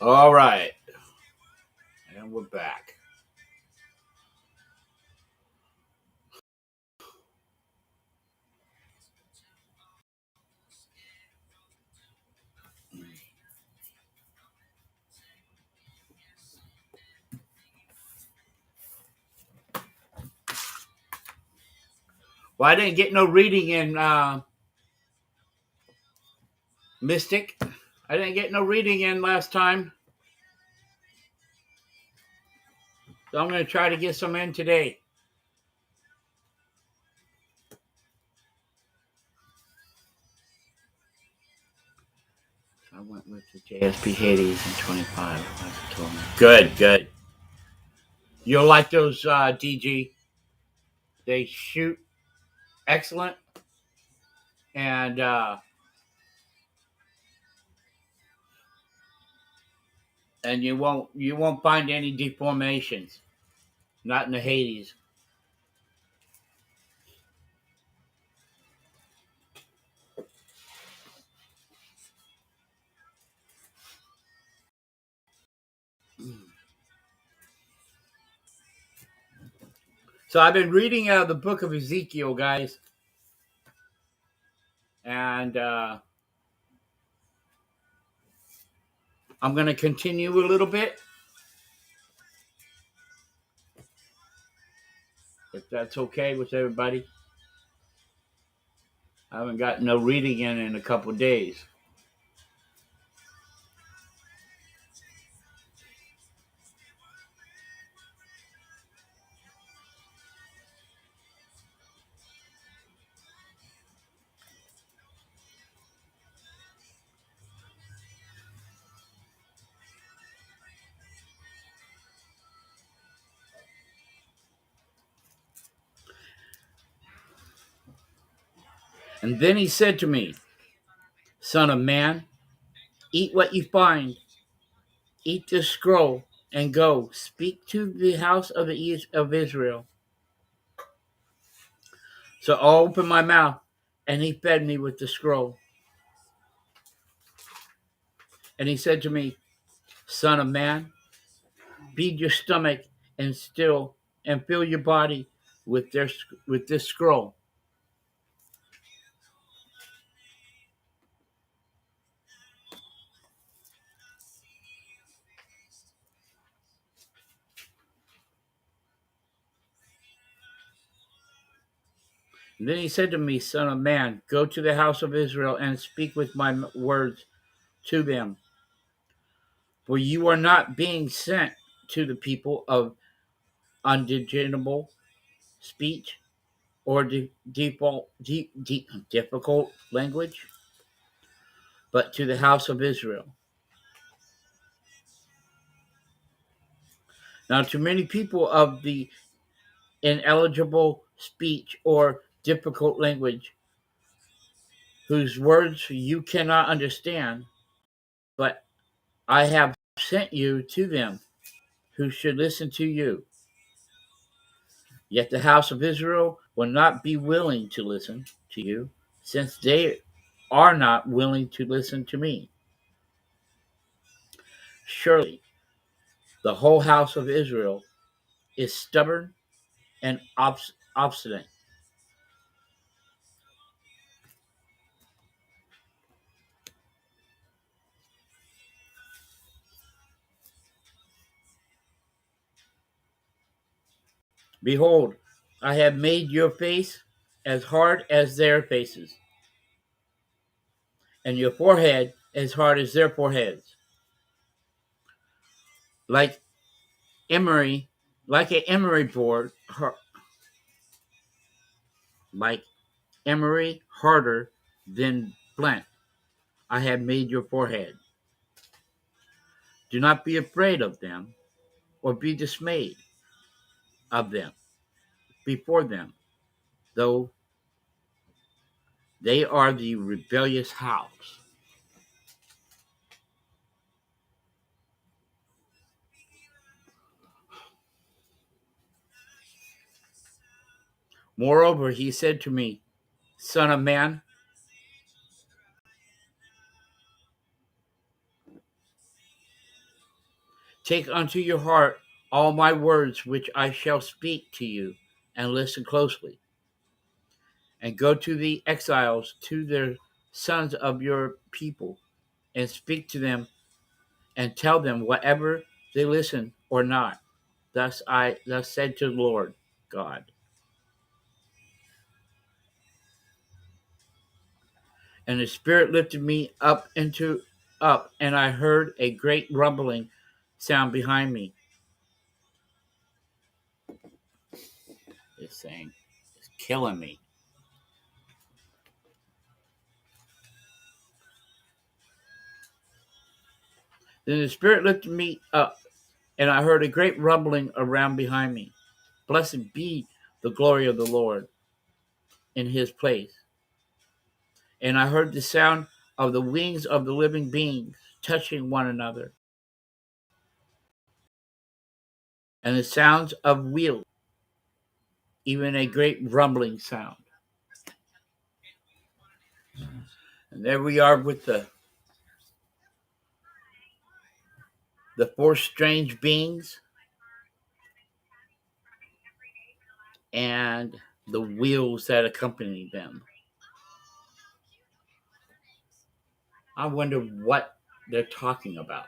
All right. And we're back. Well, I didn't get no reading in Mystic. I didn't get no reading in last time. So I'm going to try to get some in today. I went with the JSP Hades in 25. Like you told me. Good, good. You'll like those DG. They shoot excellent, and and you won't find any deformations. Not in the Hades. So I've been reading out of the book of Ezekiel, guys, and I'm going to continue a little bit, if that's okay with everybody. I haven't got no reading in a couple days. And then he said to me, Son of man, eat what you find, eat this scroll, and go speak to the house of Israel. So I opened my mouth, and he fed me with the scroll. And he said to me, Son of man, feed your stomach and fill your body with this scroll. And then he said to me, Son of man, go to the house of Israel and speak with my words to them. For you are not being sent to the people of undigettable speech or difficult language, but to the house of Israel. Now, to many people of the ineligible speech or difficult language, whose words you cannot understand, but I have sent you to them who should listen to you. Yet the house of Israel will not be willing to listen to you, since they are not willing to listen to me. Surely the whole house of Israel is stubborn and obstinate. Behold, I have made your face as hard as their faces, and your forehead as hard as their foreheads. Like emery, like an emery board, like emery harder than flint, I have made your forehead. Do not be afraid of them, or be dismayed of them before them, though they are the rebellious house. Moreover, he said to me, Son of man, Take unto your heart all my words which I shall speak to you, and listen closely. And go to the exiles, to the sons of your people, and speak to them, and tell them whatever they listen or not. Thus said to the Lord God. And the Spirit lifted me up, and I heard a great rumbling sound behind me. This thing is killing me. Then the Spirit lifted me up, and I heard a great rumbling around behind me. Blessed be the glory of the Lord in his place. And I heard the sound of the wings of the living beings touching one another, and the sounds of wheels, even a great rumbling sound. And there we are with the four strange beings and the wheels that accompany them. I wonder what they're talking about.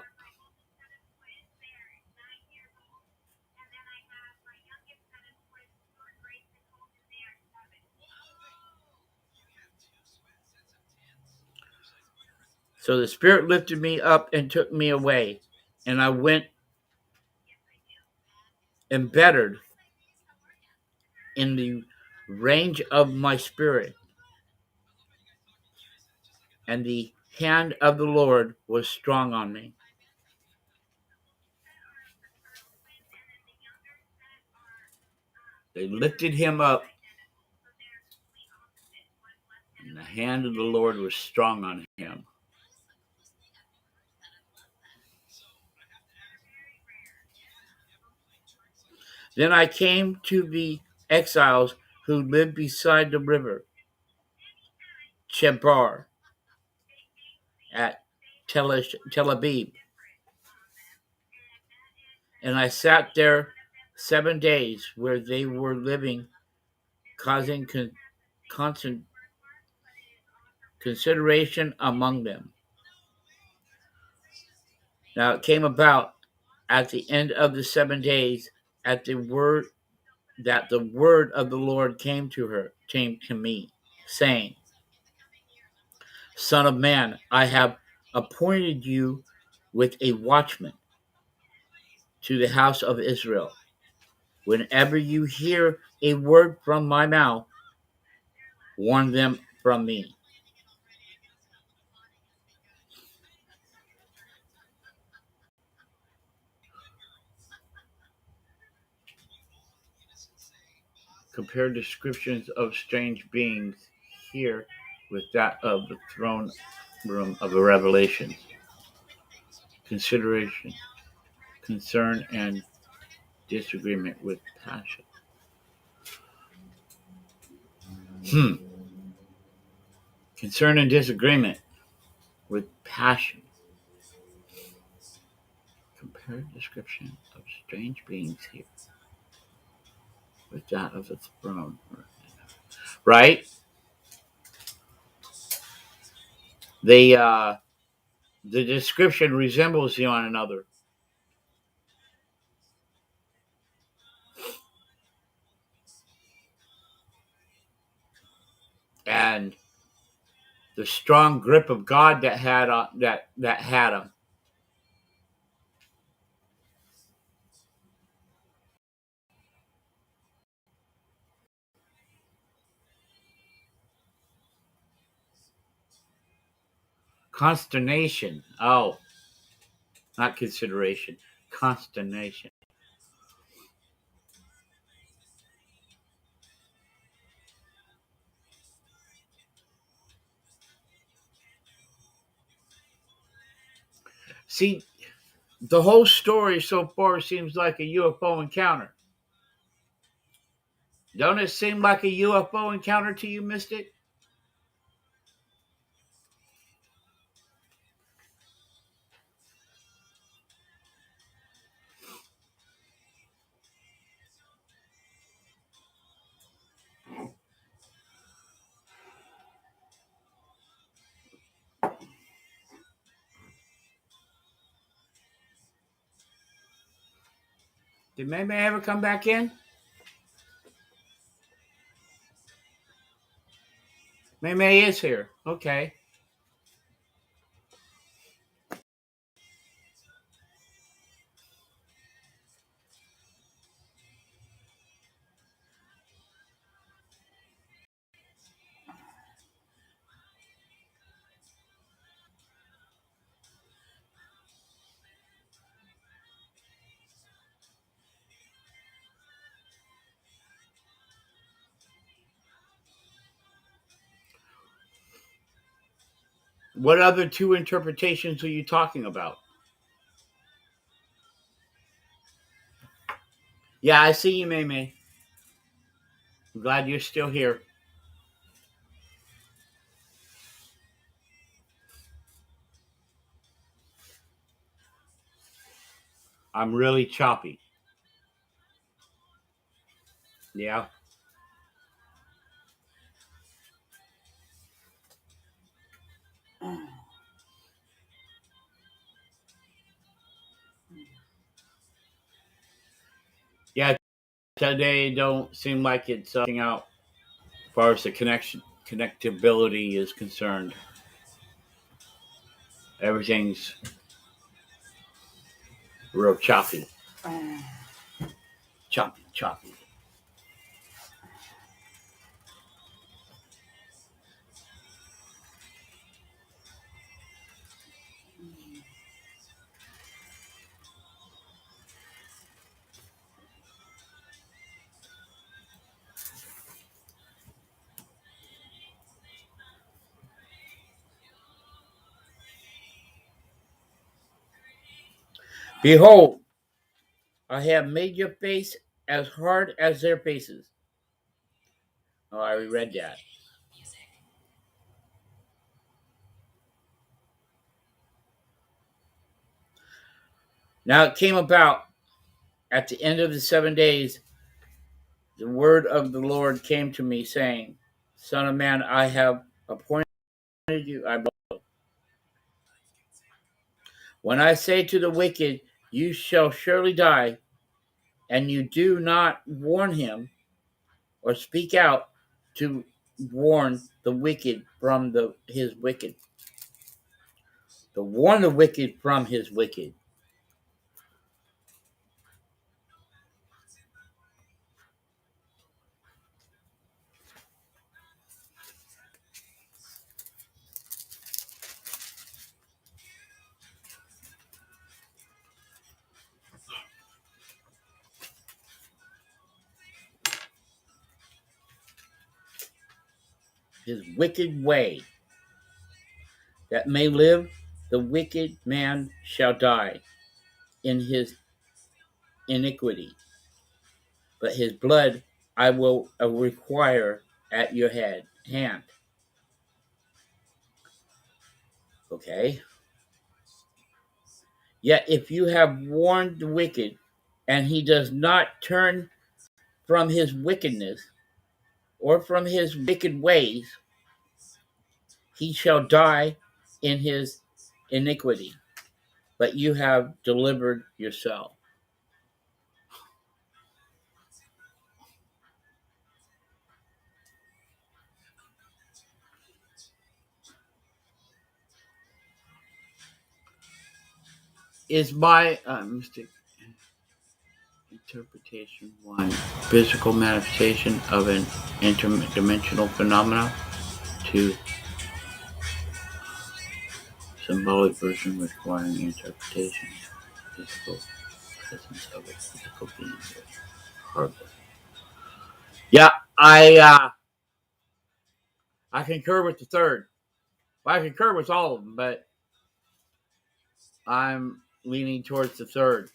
So the Spirit lifted me up and took me away, and I went embedded in the range of my spirit, and the hand of the Lord was strong on me. They lifted him up, and the hand of the Lord was strong on him. Then I came to the exiles who lived beside the river Chebar at Tel Aviv, and I sat there 7 days, where they were living, causing constant consideration among them. Now it came about at the end of the 7 days, at the word that the word of the Lord came to me, saying, Son of man, I have appointed you with a watchman to the house of Israel. Whenever you hear a word from my mouth, warn them from me. Compare descriptions of strange beings here with that of the throne room of the Revelation. Consideration, concern, and disagreement with passion. Concern and disagreement with passion. Compare description of strange beings here with that of the throne. Right? The description resembles one another. And the strong grip of God that had him. Consternation. Oh, not consideration. Consternation. See, the whole story so far seems like a UFO encounter. Don't it seem like a UFO encounter to you, Mystic? Did May May ever come back in? May May is here. Okay. What other two interpretations are you talking about? Yeah, I see you, May May. I'm glad you're still here. I'm really choppy. Yeah. Yeah, today don't seem like it's working out as far as the connectability is concerned. Everything's real choppy. Choppy, choppy. Behold, I have made your face as hard as their faces. Oh, I read that. Now it came about at the end of the 7 days, the word of the Lord came to me, saying, Son of man, I have appointed you. When I say to the wicked, You shall surely die, and you do not warn him or speak out to warn the wicked from his wicked, to warn the wicked from his wicked. His wicked way, that may live, the wicked man shall die in his iniquity, but his blood I will require at your hand. Okay? Yet if you have warned the wicked, and he does not turn from his wickedness or from his wicked ways, he shall die in his iniquity, but you have delivered yourself. Is my mistake interpretation one physical manifestation of an interdimensional phenomena? Two, symbolic version requiring interpretation. Physical presence of a physical being. Hardly. Yeah, I concur with the third. Well, I concur with all of them, but I'm leaning towards the third.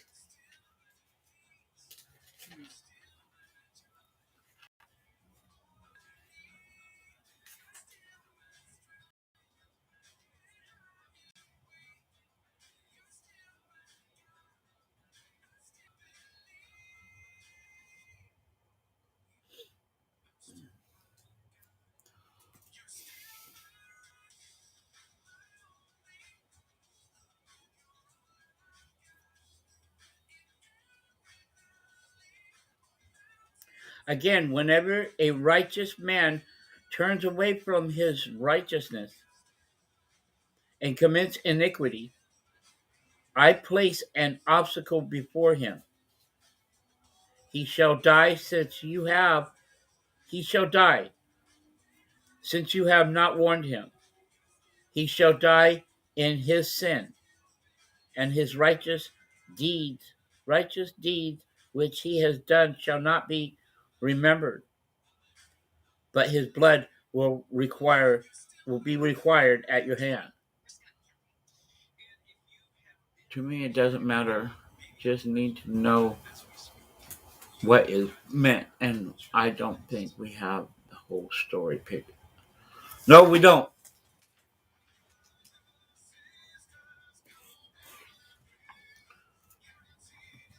Again, whenever a righteous man turns away from his righteousness and commits iniquity, I place an obstacle before him. He shall die he shall die, since you have not warned him. He shall die in his sin, and his righteous deeds which he has done shall not be remembered, but his blood will be required at your hand. To me, it doesn't matter. Just need to know what is meant, and I don't think we have the whole story picked. No, we don't.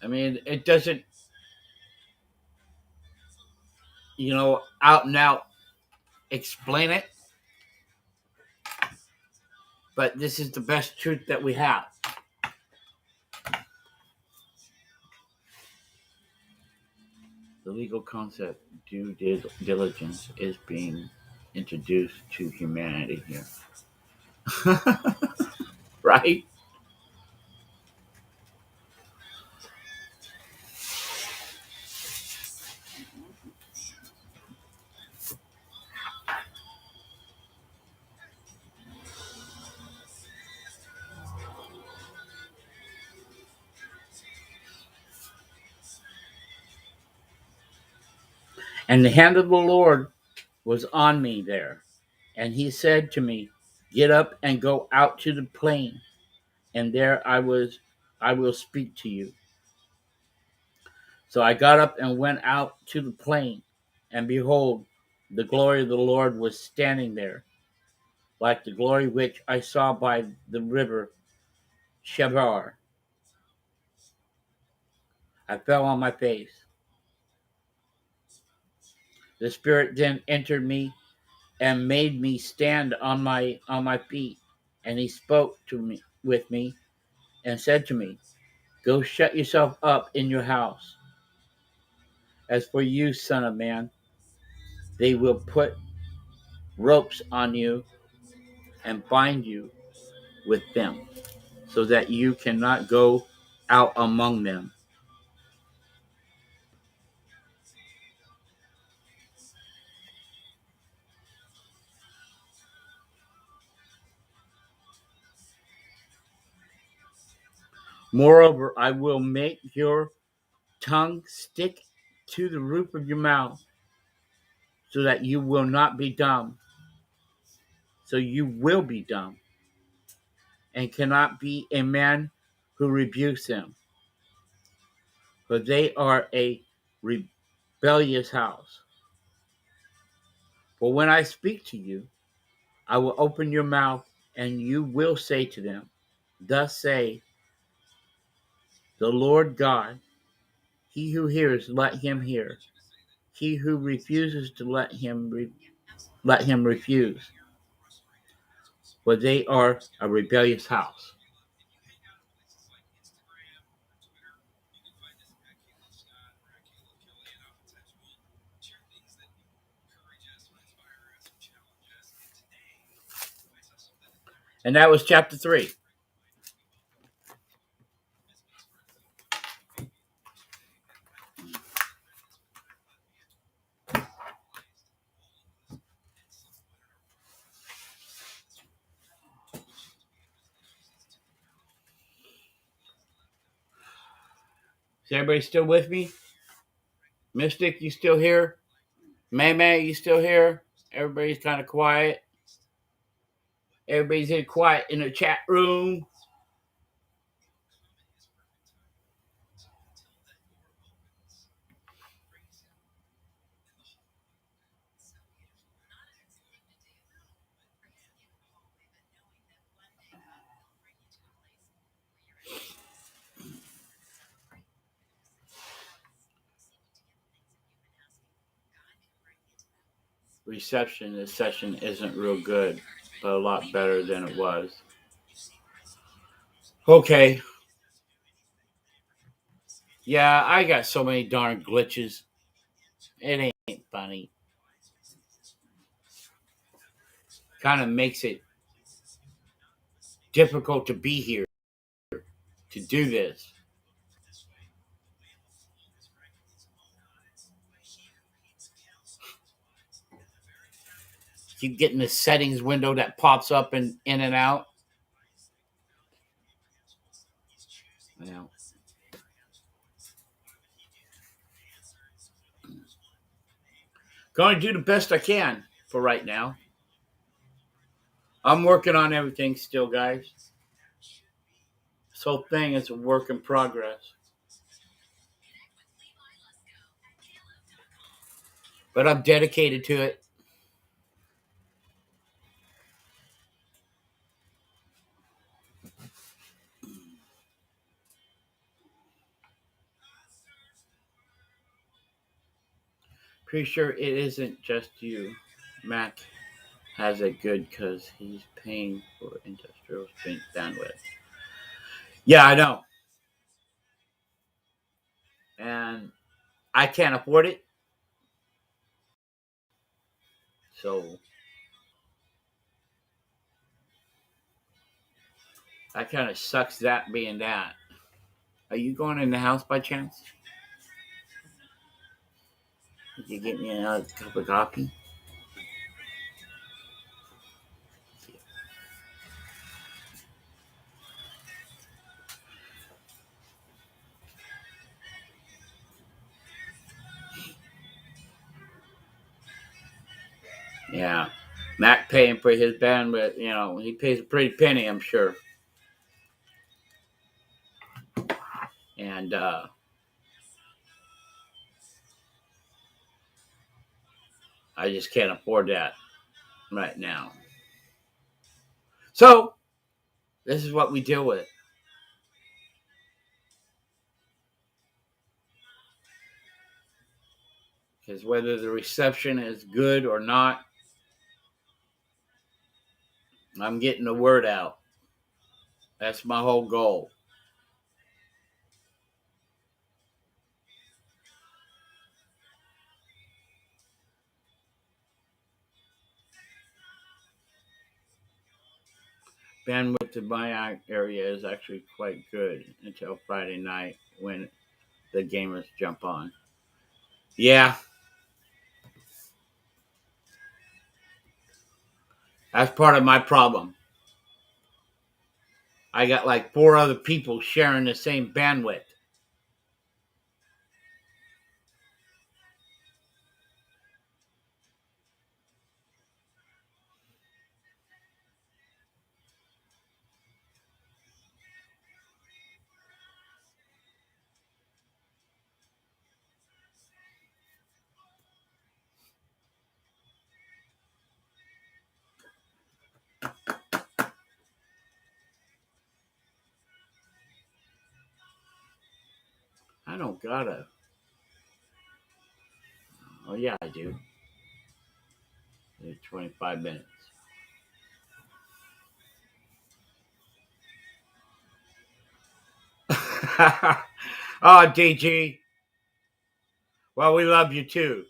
I mean, it doesn't, out and out explain it, but this is the best truth that we have. The legal concept due diligence is being introduced to humanity here. Right? And the hand of the Lord was on me there. And he said to me, get up and go out to the plain, and there I will speak to you. So I got up and went out to the plain, and behold, the glory of the Lord was standing there, like the glory which I saw by the river Chebar. I fell on my face. The Spirit then entered me and made me stand on my feet. And he spoke to me with me and said to me, go shut yourself up in your house. As for you, son of man, they will put ropes on you and bind you with them, so that you cannot go out among them. Moreover, I will make your tongue stick to the roof of your mouth, so that you will not be dumb. So you will be dumb, and cannot be a man who rebukes them, for they are a rebellious house. For when I speak to you, I will open your mouth, and you will say to them, thus say the Lord God, he who hears, let him hear. He who refuses to let him refuse, for they are a rebellious house. And that was chapter 3. Is everybody still with me? Mystic, you still here? May, you still here? Everybody's kind of quiet. Everybody's in quiet in the chat room. Reception this session isn't real good, but a lot better than it was. Okay. Yeah, I got so many darn glitches. It ain't funny. Kind of makes it difficult to be here to do this. Keep getting the settings window that pops up and in and out. Yeah. Going to do the best I can for right now. I'm working on everything still, guys. This whole thing is a work in progress. But I'm dedicated to it. Pretty sure it isn't just you. Mac has it good because he's paying for industrial strength bandwidth. Yeah, I know. And I can't afford it. So that kind of sucks that being that. Are you going in the house by chance? Did you get me another cup of coffee? Yeah. Mac paying for his bandwidth, he pays a pretty penny, I'm sure. And I just can't afford that right now. So this is what we deal with. Because whether the reception is good or not, I'm getting the word out. That's my whole goal. Bandwidth in my area is actually quite good until Friday night when the gamers jump on. Yeah, that's part of my problem. I got like 4 other people sharing the same bandwidth. I don't gotta. Oh, yeah, I do. 25 minutes. Oh, DG. Well, we love you too.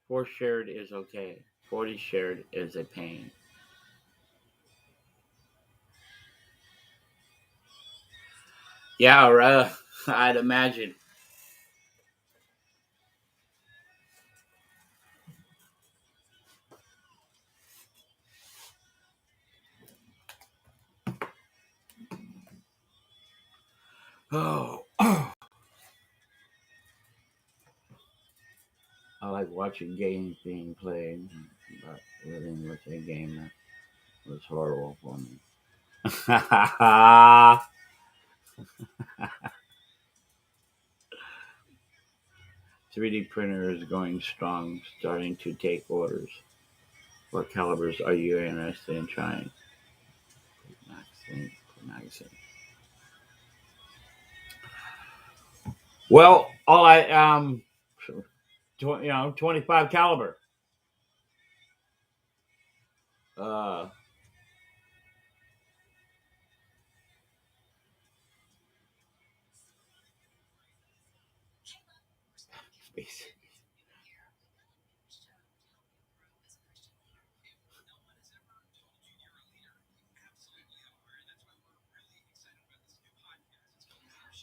4 shared is okay. 40 shared is a pain. Yeah, I'd imagine. Oh, I like watching games being played, but living with a game that was horrible for me. 3D printer is going strong, starting to take orders. What calibers are you interested in trying? Magazine. Well, all I 25 caliber. Uh,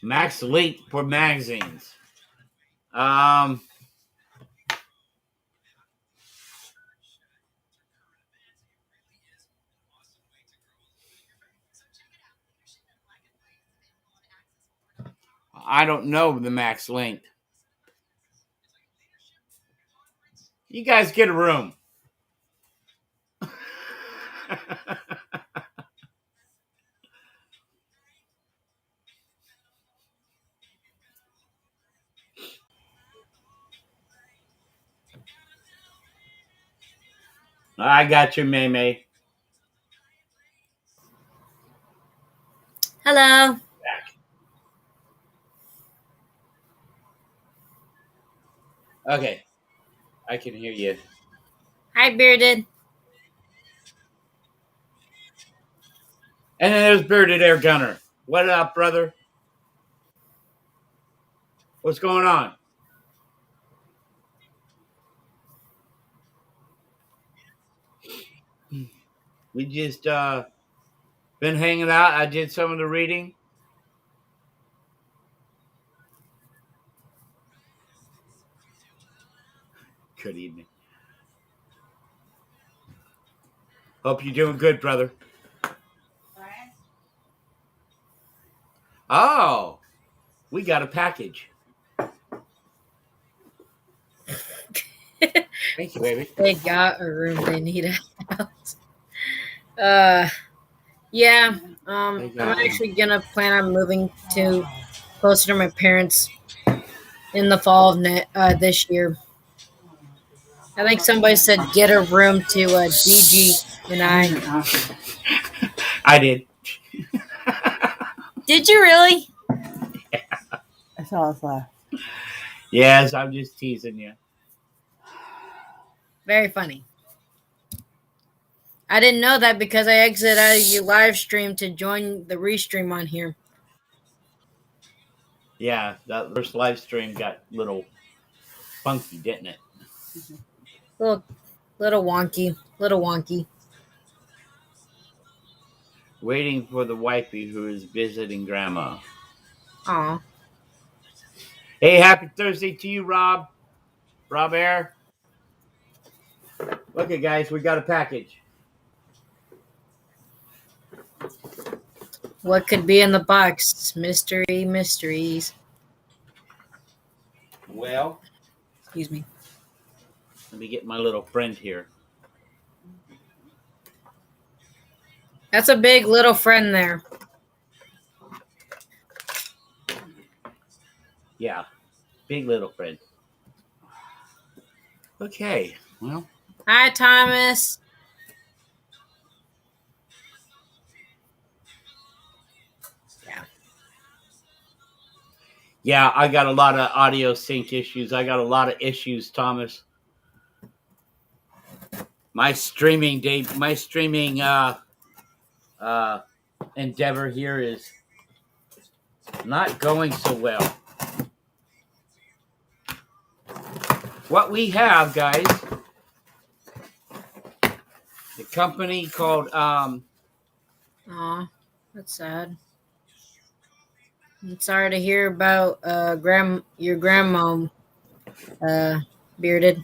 Max link for magazines. Um, I don't know the max link. You guys get a room. I got you, May May. Hello. Okay, I can hear you. Hi, Bearded. And then there's Bearded Air Gunner. What up, brother? What's going on? We just been hanging out. I did some of the reading. Good evening. Hope you're doing good, brother. Oh, we got a package. Thank you, baby. They got a room. They need a house. Uh, yeah. I'm actually gonna plan on moving to closer to my parents in the fall of this year. I think somebody said get a room to Gigi and I. I did. Did you really? I saw us laugh. Yes, I'm just teasing you. Very funny. I didn't know that because I exited out of your live stream to join the restream on here. Yeah, that first live stream got a little funky, didn't it? Little wonky. Little wonky. Waiting for the wifey who is visiting grandma. Aw. Hey, happy Thursday to you, Rob. Rob Air. Okay, guys, we got a package. What could be in the box? Mysteries. Well, Excuse me. let me get my little friend here. That's a big little friend there. Yeah, big little friend. Okay, well. Hi, Thomas. Yeah. Yeah, I got a lot of audio sync issues. I got a lot of issues, Thomas. My streaming endeavor here is not going so well. What we have, guys, the company called Aw, that's sad. I'm sorry to hear about your grandma, Bearded.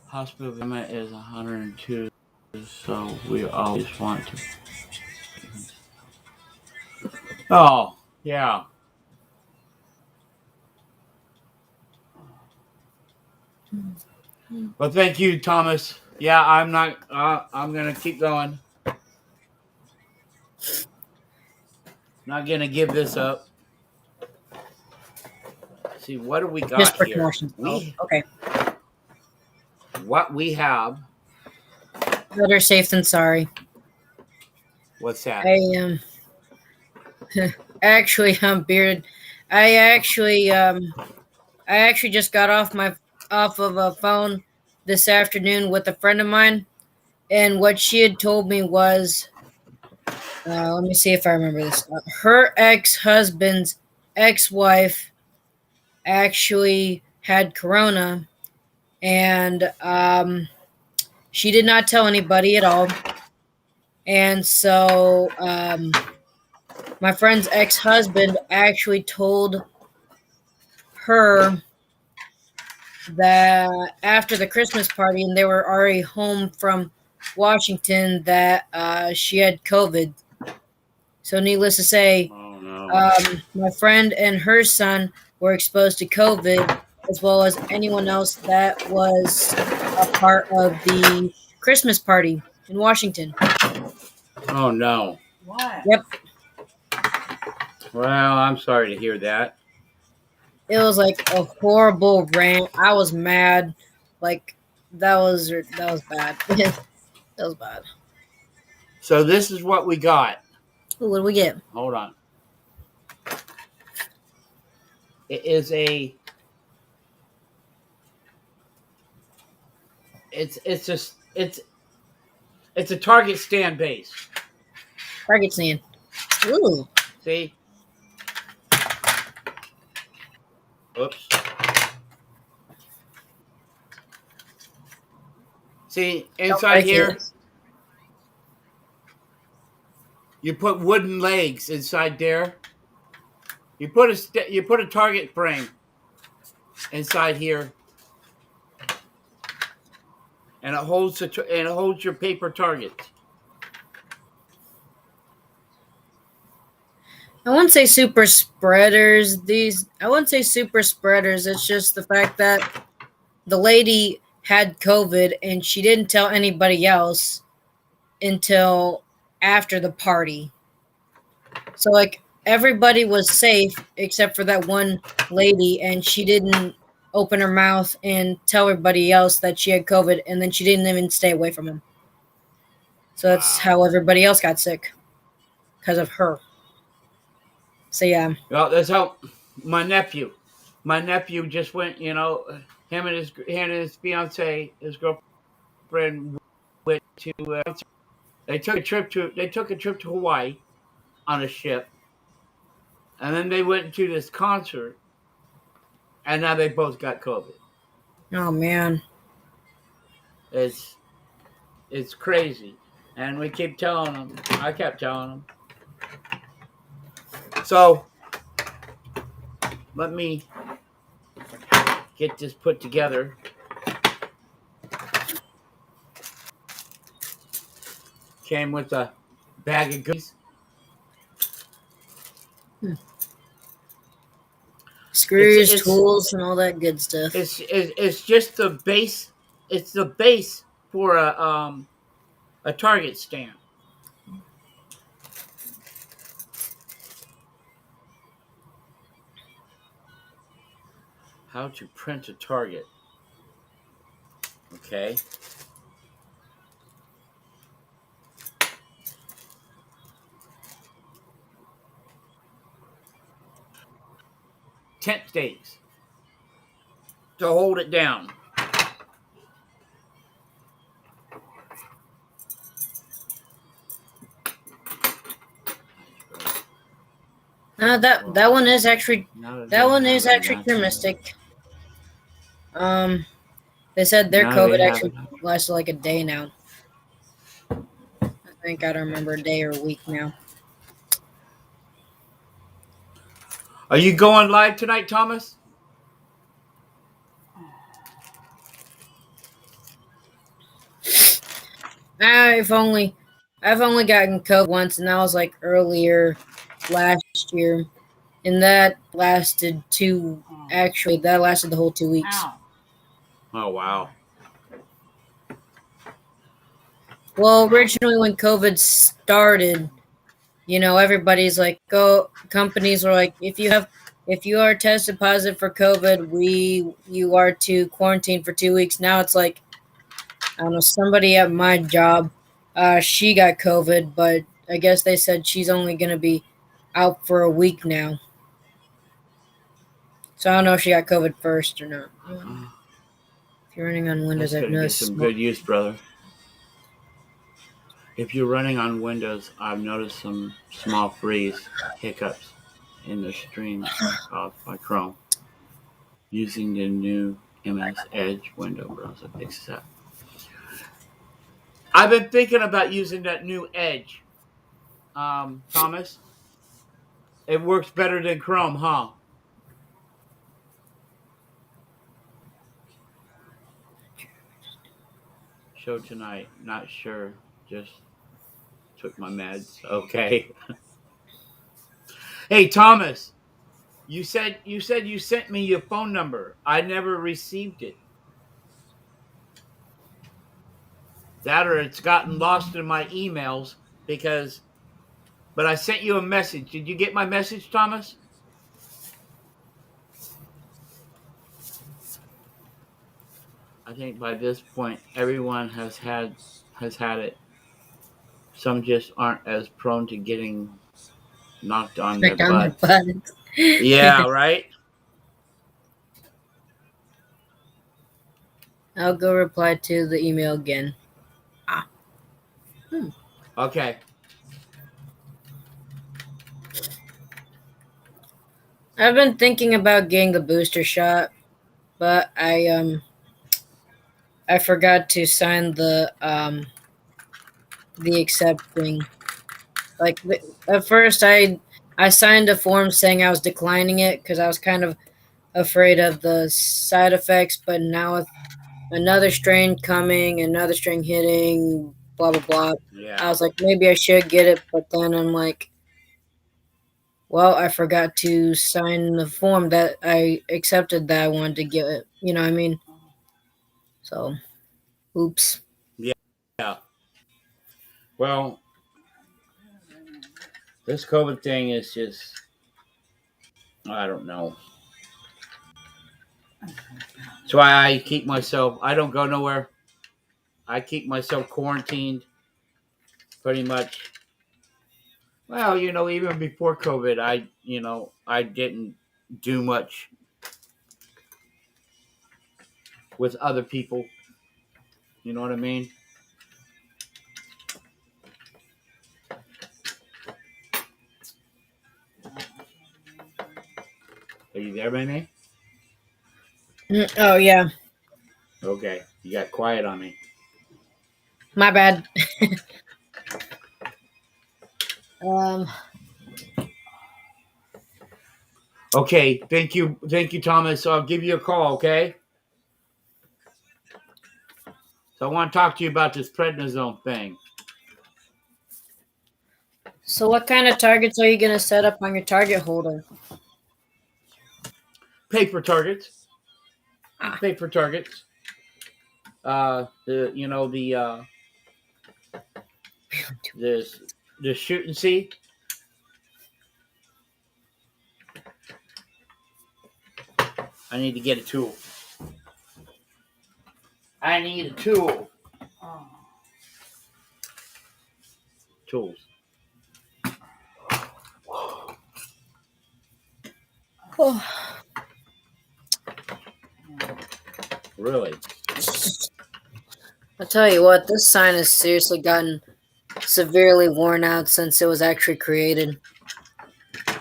hospital limit is 102, so we always want to. Oh, yeah. Well, thank you, Thomas. Yeah, I'm not. I'm gonna keep going. Not gonna give this up. See, what do we got Just for here? promotions. Okay. What we have. Better safe than sorry. What's that? Actually, Bearded. I actually just got off of a phone this afternoon with a friend of mine, and what she had told me was, let me see if I remember this. Her ex-husband's ex-wife actually had corona, and she did not tell anybody at all. And so my friend's ex-husband actually told her that after the Christmas party, and they were already home from Washington, that she had COVID. So, needless to say, Oh no. my friend and her son were exposed to COVID, as well as anyone else that was a part of the Christmas party in Washington. Oh no. What? Yep, Well, I'm sorry to hear that. it was like a horrible rant. I was mad. Like that was bad. That was bad. So this is what we got. Ooh, what do we get? Hold on. It is a. It's just it's a target stand base. Target stand. Ooh, See. Oops. See don't inside break here, it. you put wooden legs inside there. You put a target frame inside here, and it holds your paper targets. I wouldn't say super spreaders. I wouldn't say super spreaders. It's just the fact that the lady had COVID and she didn't tell anybody else until after the party. So like everybody was safe except for that one lady, and she didn't open her mouth and tell everybody else that she had COVID, and then she didn't even stay away from him. So that's Wow. how everybody else got sick because of her. So yeah. Well, that's how my nephew. My nephew just went. Him and his fiance, his girlfriend, went to. They took a trip to Hawaii on a ship, and then they went to this concert, and now they both got COVID. Oh man. It's it's crazy, and we keep telling them. I kept telling them. So let me get this put together. Came with a bag of goodies. Hmm. It's Screws, it's tools, and all that good stuff. it's just the base. It's the base for a target stand. How to print a target. Okay. Tent stakes to hold it down. That one is actually Now that that they one have is it actually naturally. Mystic. Um, they said their Now that COVID they have actually it naturally. lasted like a day now. I think I don't remember a day or a week now. Are you going live tonight, Thomas? I've only I've only gotten COVID once, and that was like earlier last year, and that lasted two. Oh. Actually, that lasted the whole 2 weeks. Ow. Oh wow. Well, originally when COVID started, everybody's like, go. Companies were like, if you are tested positive for COVID, you are to quarantine for 2 weeks. Now it's like, I don't know, somebody at my job, she got COVID, but I guess they said she's only gonna be out for a week now. So I don't know if she got COVID first or not. If you're running on Windows, That's I've gonna get noticed some small. good use, brother. If you're running on Windows, I've noticed some small freeze hiccups. in the streams caused by Chrome. Using the new MS Edge window browser fixes that. I've been thinking about using that new Edge, Thomas. It works better than Chrome, huh? Show tonight. Not sure. Just took my meds. Okay. Hey, Thomas. You sent me your phone number. I never received it. That or it's gotten lost in my emails because. But I sent you a message. Did you get my message, Thomas? I think by this point everyone has had it. Some just aren't as prone to getting knocked on their Click on their butts. buttons. Yeah, right? I'll go reply to the email again. Ah. Okay. I've been thinking about getting the booster shot, but I forgot to sign the accepting. At first, I signed a form saying I was declining it because I was kind of afraid of the side effects. But now with another strain coming, another strain hitting, blah blah blah, I Yeah. was like, maybe I should get it. But then I'm like, well, I forgot to sign the form that I accepted that I wanted to get it. You know what I mean? So, oops. Yeah. Well, this COVID thing is just I don't know. That's why I keep myself I don't go nowhere. I keep myself quarantined pretty much. Well, even before COVID, I didn't do much with other people. You know what I mean? Are you there, baby? Oh yeah, Okay. You got quiet on me. my bad. Um, Okay. Thank you, Thomas. So I'll give you a call. Okay. So I want to talk to you about this prednisone thing. so what kind of targets are you gonna set up on your target holder? Paper targets. Ah, Paper targets. This the shoot and see. I need to get a tool. I need a tool. Tools. oh. Really? I'll tell you what, this sign has seriously gotten severely worn out since it was actually created.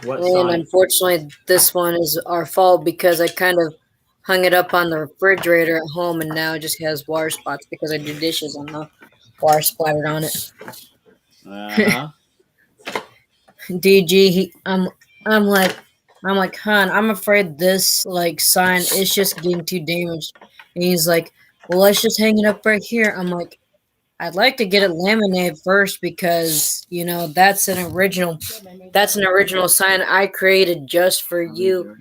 What And sign? unfortunately, this one is our fault because I kind of hung it up on the refrigerator at home and now it just has water spots because I do dishes and the water splattered on it. Uh huh. DG, I'm like, hon, I'm afraid this like sign is just getting too damaged. And he's like, well, let's just hang it up right here. I'm like, I'd like to get it laminated first because that's an original sign I created just for you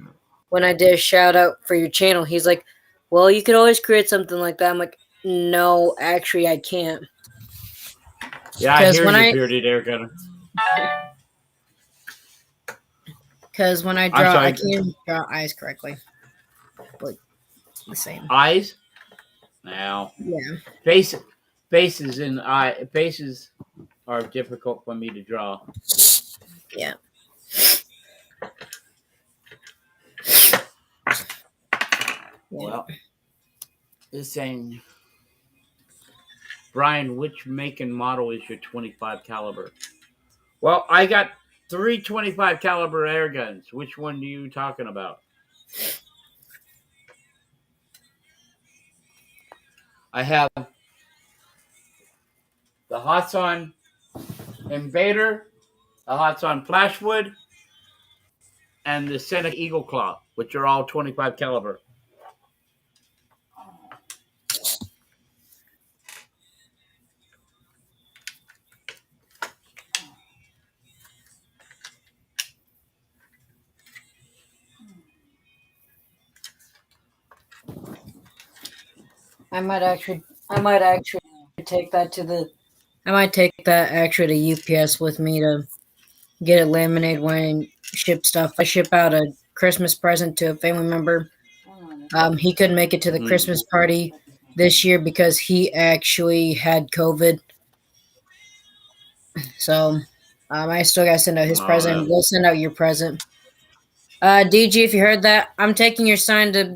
when I did a shout out for your channel. He's like, well, you could always create something like that. I'm like, no, actually, I can't. Yeah, I Because hear when you, I bearded air gunner. because when I I'm draw, I sorry. can't draw eyes correctly. Like the same. Eyes. Now, Yeah. face, faces are difficult for me to draw. Yeah. Yeah. Well, this saying, Brian, which make and model is your 25 caliber? Well, I got three 25 caliber air guns. Which one are you talking about? I have the Hatsan Invader, the Hatsan Flashwood, and the Seneca Eagle Claw, which are all 25 caliber. I might actually take that to the. I might take that actually to UPS with me to get it laminated when I ship stuff. I ship out a Christmas present to a family member. He couldn't make it to the Christmas party this year because he actually had COVID. So I still gotta send out his present. We'll send out your present. DG, if you heard that, I'm taking your sign to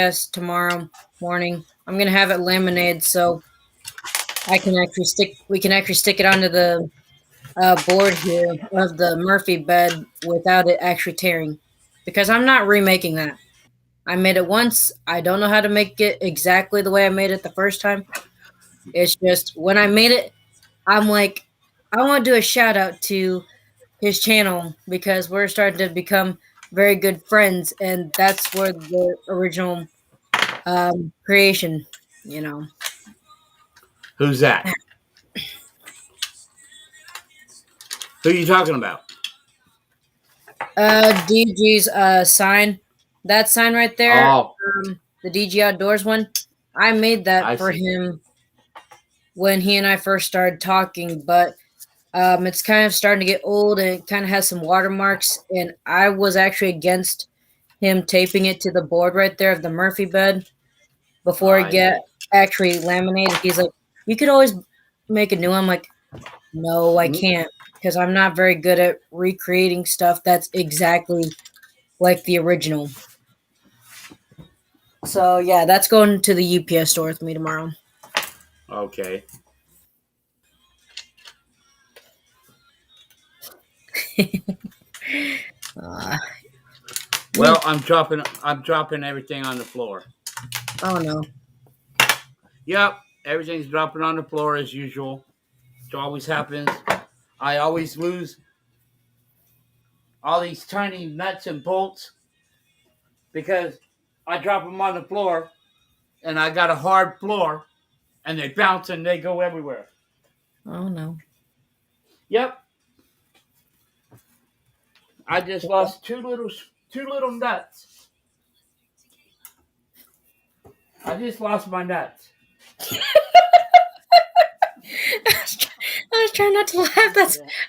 UPS tomorrow morning. I'm gonna have it laminated so I can actually stick. We can actually stick it onto the board here of the Murphy bed without it actually tearing, because I'm not remaking that. I made it once. I don't know how to make it exactly the way I made it the first time. It's just when I made it, I'm like, I want to do a shout out to his channel because we're starting to become very good friends, and that's where the original creation, you know. Who's that? Who are you talking about? DG's sign, that sign right there, Oh, the DG Outdoors one. I made that I for see. him when he and I first started talking, but it's kind of starting to get old and it kind of has some watermarks. And I was actually against him taping it to the board right there of the Murphy bed before it I get see. actually laminated. He's like, you could always make a new one. I'm like, no, I can't, because I'm not very good at recreating stuff that's exactly like the original. So yeah, that's going to the UPS store with me tomorrow. Okay. uh, Well, I'm dropping everything on the floor. oh no. Yep, everything's dropping on the floor as usual. It always happens. I always lose all these tiny nuts and bolts because I drop them on the floor and I got a hard floor and they bounce and they go everywhere. Oh no. Yep, I just lost two little nuts. I just lost my nuts. I was trying not to laugh.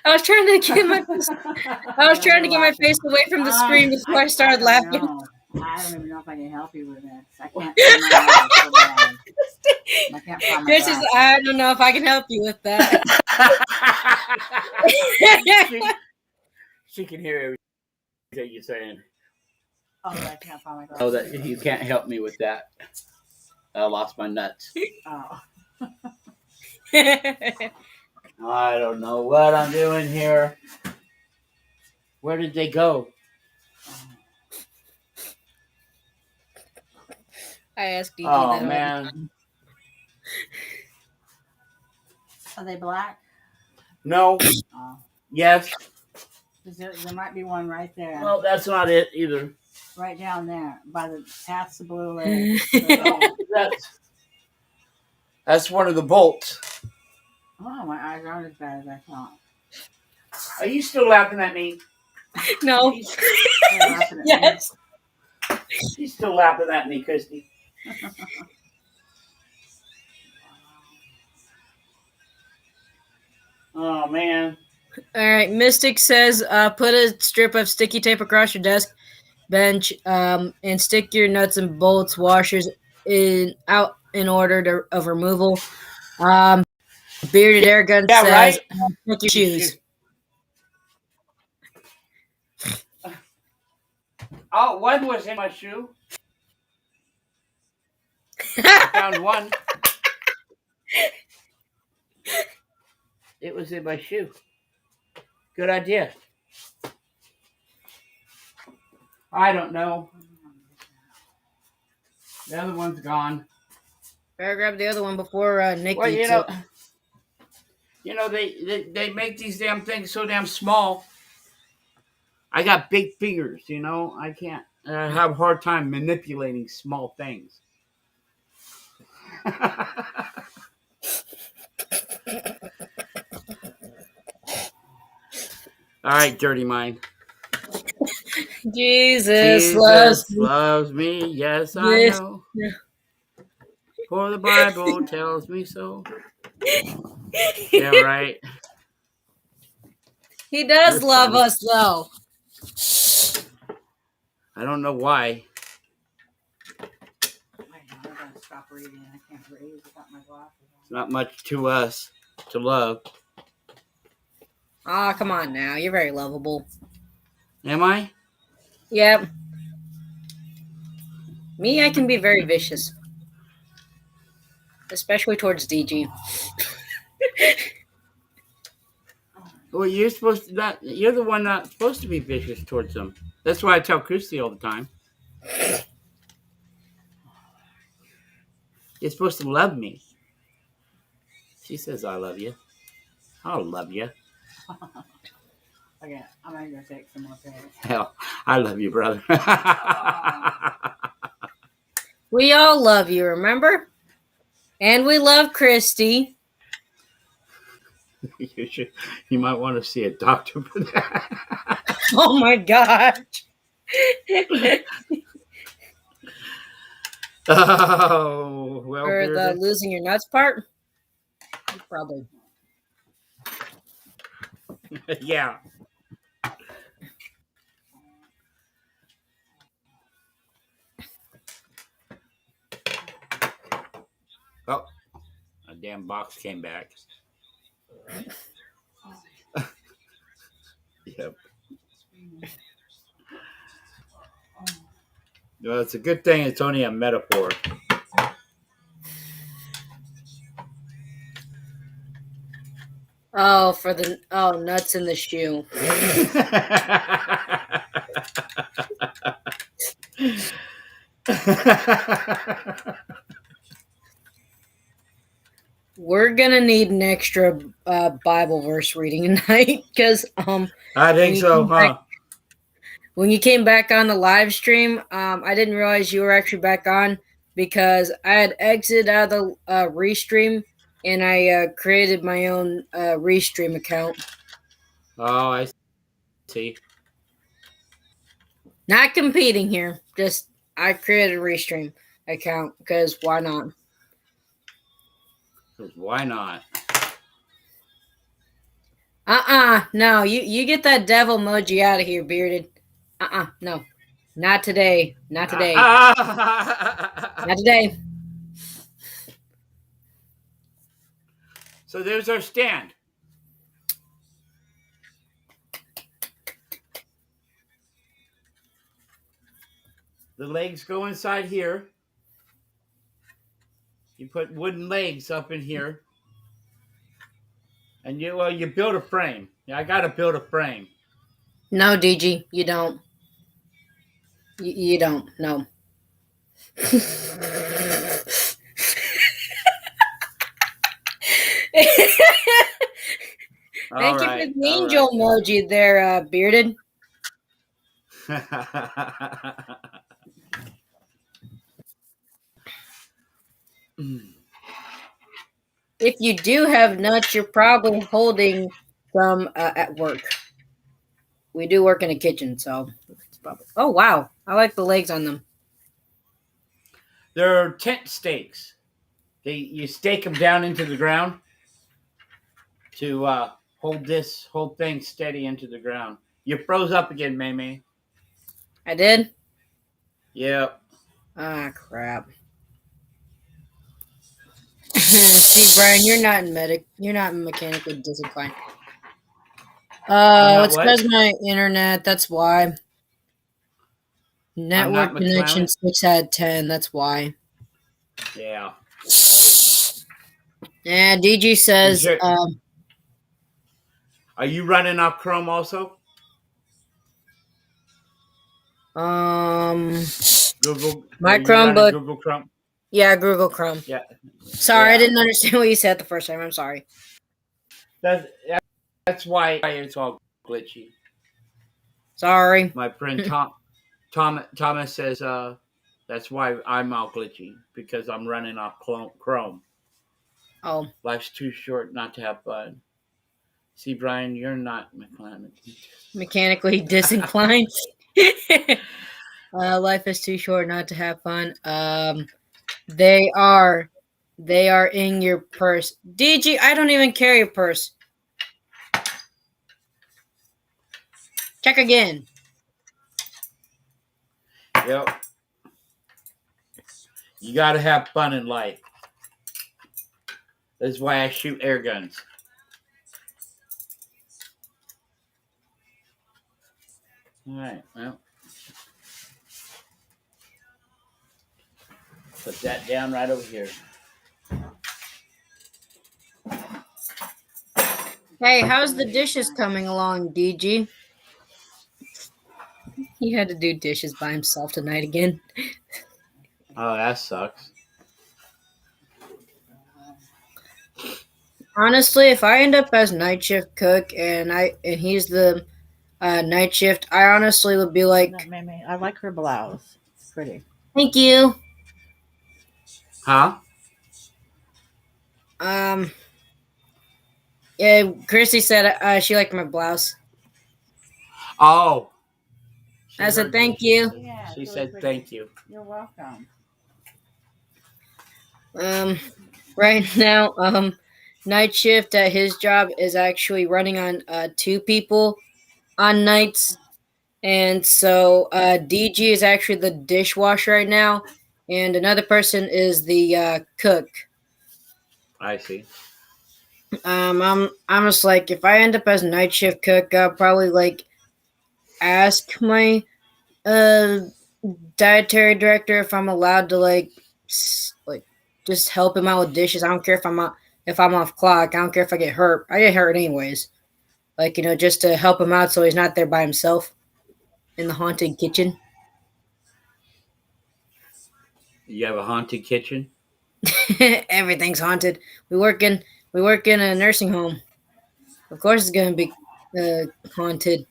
I was trying to get my face away from the screen before I started laughing. I don't even know if I can help you with this. I can't see my eyes so bad. I can't find my Chris is, glasses. I don't know if I can help you with that. She can hear everything you're saying. Oh, I can't find my glasses. Oh, that you can't help me with that. I lost my nuts. Oh. I don't know what I'm doing here. Where did they go? I asked DG Oh, that. man. Are they black? No. Oh. Yes. There might be one right there. Well, that's not it either. Right down there, by the past the blue leg. That's one of the bolts. Oh, my eyes aren't as bad as I thought. Are you still laughing at me? No. Yes. She's still laughing at me, Christy. Oh, man. All right. Mystic says, put a strip of sticky tape across your desk bench, and stick your nuts and bolts washers out in order of removal. Bearded Airgun Yeah, says, right? Check your shoes. Oh, one was in my shoe. I found one. It was in my shoe. Good idea. I don't know. The other one's gone. Better grab the other one before Nick Well, eats it. they make these damn things so damn small. I got big fingers, I can't. I have a hard time manipulating small things. All right, dirty mind. Jesus loves Jesus loves me, yes, I this. know. For the Bible tells me so. Yeah, right. He does You're love funny. us, though. I don't know why. Wait, I'm gonna stop reading. I can't read without my glasses It's not much to us to love. Ah, come on now. You're very lovable. Am I? Yep. Me, I can be very vicious. Especially towards DG. Well, you're supposed to not. You're the one not supposed to be vicious towards them. That's why I tell Christy all the time. You're supposed to love me. She says I love you. I'll love you. on. Okay, I'm gonna go take some more pills. Hell, I love you, brother. We all love you, remember? And we love Christy. You might want to see a doctor for that. Oh my gosh. Oh, well, For the Bearded. losing your nuts part? Probably. Yeah. Oh, a damn box came back. Yep. Well, it's a good thing it's only a metaphor. Oh, for the nuts in the shoe. We're gonna need an extra Bible verse reading tonight because I think so, huh? when you came back on the live stream, I didn't realize you were actually back on because I had exited out of the restream and I created my own restream account. Oh, I see. Not competing here, just I created a restream account because why not? Why not? No, you get that devil emoji out of here, bearded. No. Not today. Not today. Not today. So there's our stand. The legs go inside here. You put wooden legs up in here. And you build a frame. Yeah, I gotta build a frame. No, DG, you don't. You don't. No. Thank you for the angel emoji there, bearded. If you do have nuts, you're probably holding some at work. We do work in a kitchen, so it's probably. Oh wow, I like the legs on them. They're tent stakes. You stake them down into the ground to hold this whole thing steady into the ground. You froze up again, May. I did. Yep. Ah, crap. See, Brian, you're not in medic. You're not mechanically disinclined. Oh, it's because my internet. That's why. Network connection 6 out of 10. That's why. Yeah. Yeah, DG says. Are you running off Chrome also? Um, Google. my You running Chromebook. Google Chrome? Yeah, Google Chrome. Yeah, Sorry, I yeah. didn't understand what you said the first time. I'm sorry. That's that's why it's all glitchy. Sorry. My friend Thomas says that's why I'm all glitchy because I'm running off Chrome. Oh, Life's too short not to have fun. See, Brian, you're not McClellan. mechanically disinclined. Life is too short not to have fun. They are, they are in your purse. DG, I don't even carry a purse. Check again. Yep. You got to have fun in life. That's why I shoot air guns. All right. Well, put that down right over here. Hey, how's the dishes coming along, DG? He had to do dishes by himself tonight again. Oh, that sucks. Honestly, if I end up as night shift cook and he's the night shift, I honestly would be No, like, Mammy, I like her blouse. It's pretty. "Thank you." Huh? Um, yeah, Chrissy said she liked my blouse. Oh, she I said, heard you. "Thank you." Yeah, She it's really said pretty. thank you. You're welcome. Um, right now, night shift at his job is actually running on two people on nights, and so DG is actually the dishwasher right now, and another person is the cook. I see. I'm just like, if I end up as night shift cook, I'll probably like ask my uh dietary director if I'm allowed to like just help him out with dishes. I don't care if I'm off clock. I don't care if I get hurt. I get hurt anyways. Like, just to help him out so he's not there by himself in the haunted kitchen. You have a haunted kitchen? Everything's haunted. We work in we work in a nursing home. Of course, it's gonna be haunted.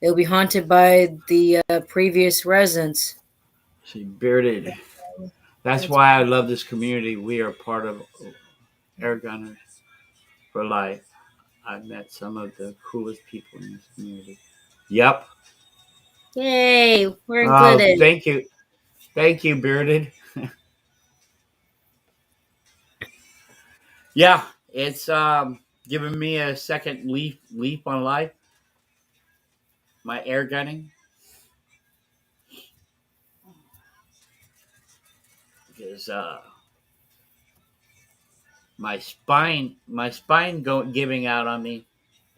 It'll be haunted by the previous residents. See, bearded. That's That's why I love this community. We are part of Air Gunners for Life. I've met some of the coolest people in this community. Yep. yay. We're Oh, included. thank you. Thank you, bearded. Yeah, it's giving me a second leap on life. My air gunning is my spine giving out on me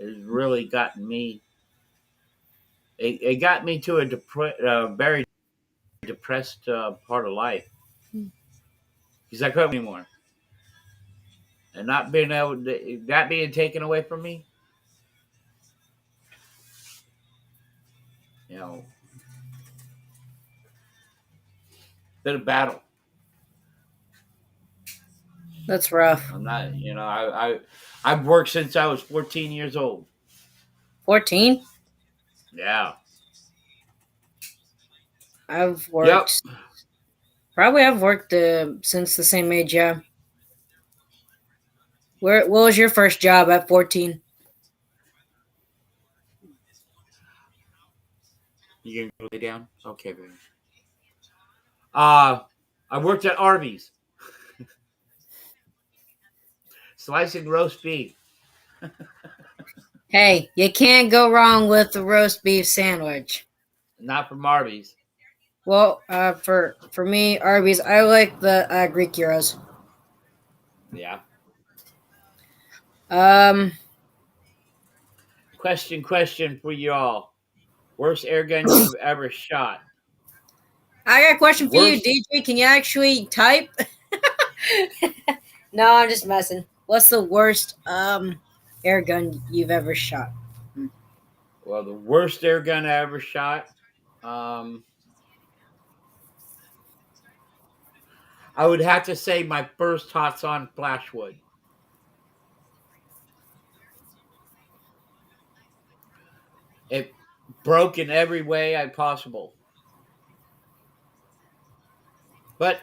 has really gotten me. It got me to a very depressed part of life because I couldn't anymore, and not being able to, that being taken away from me. You know, been a battle. That's rough. I'm not. I've worked since I was 14 years old. 14? Yeah. I've Yep. worked Probably I've worked since the same age, yeah. What was your first job at 14? You can lay down. Okay, baby. Uh, I worked at Arby's, slicing roast beef. Hey, you can't go wrong with the roast beef sandwich. Not from Arby's. Well, for me, Arby's, I like the Greek gyros. Yeah. Um, Question for you all. Worst air gun you've ever shot. I got a question for you, Worst. DJ. Can you actually type? No, I'm just messing. What's the worst air gun you've ever shot? Well, the worst air gun I ever shot. Um, I would have to say my first Hot on Flashwood. It broke in every way I possible. But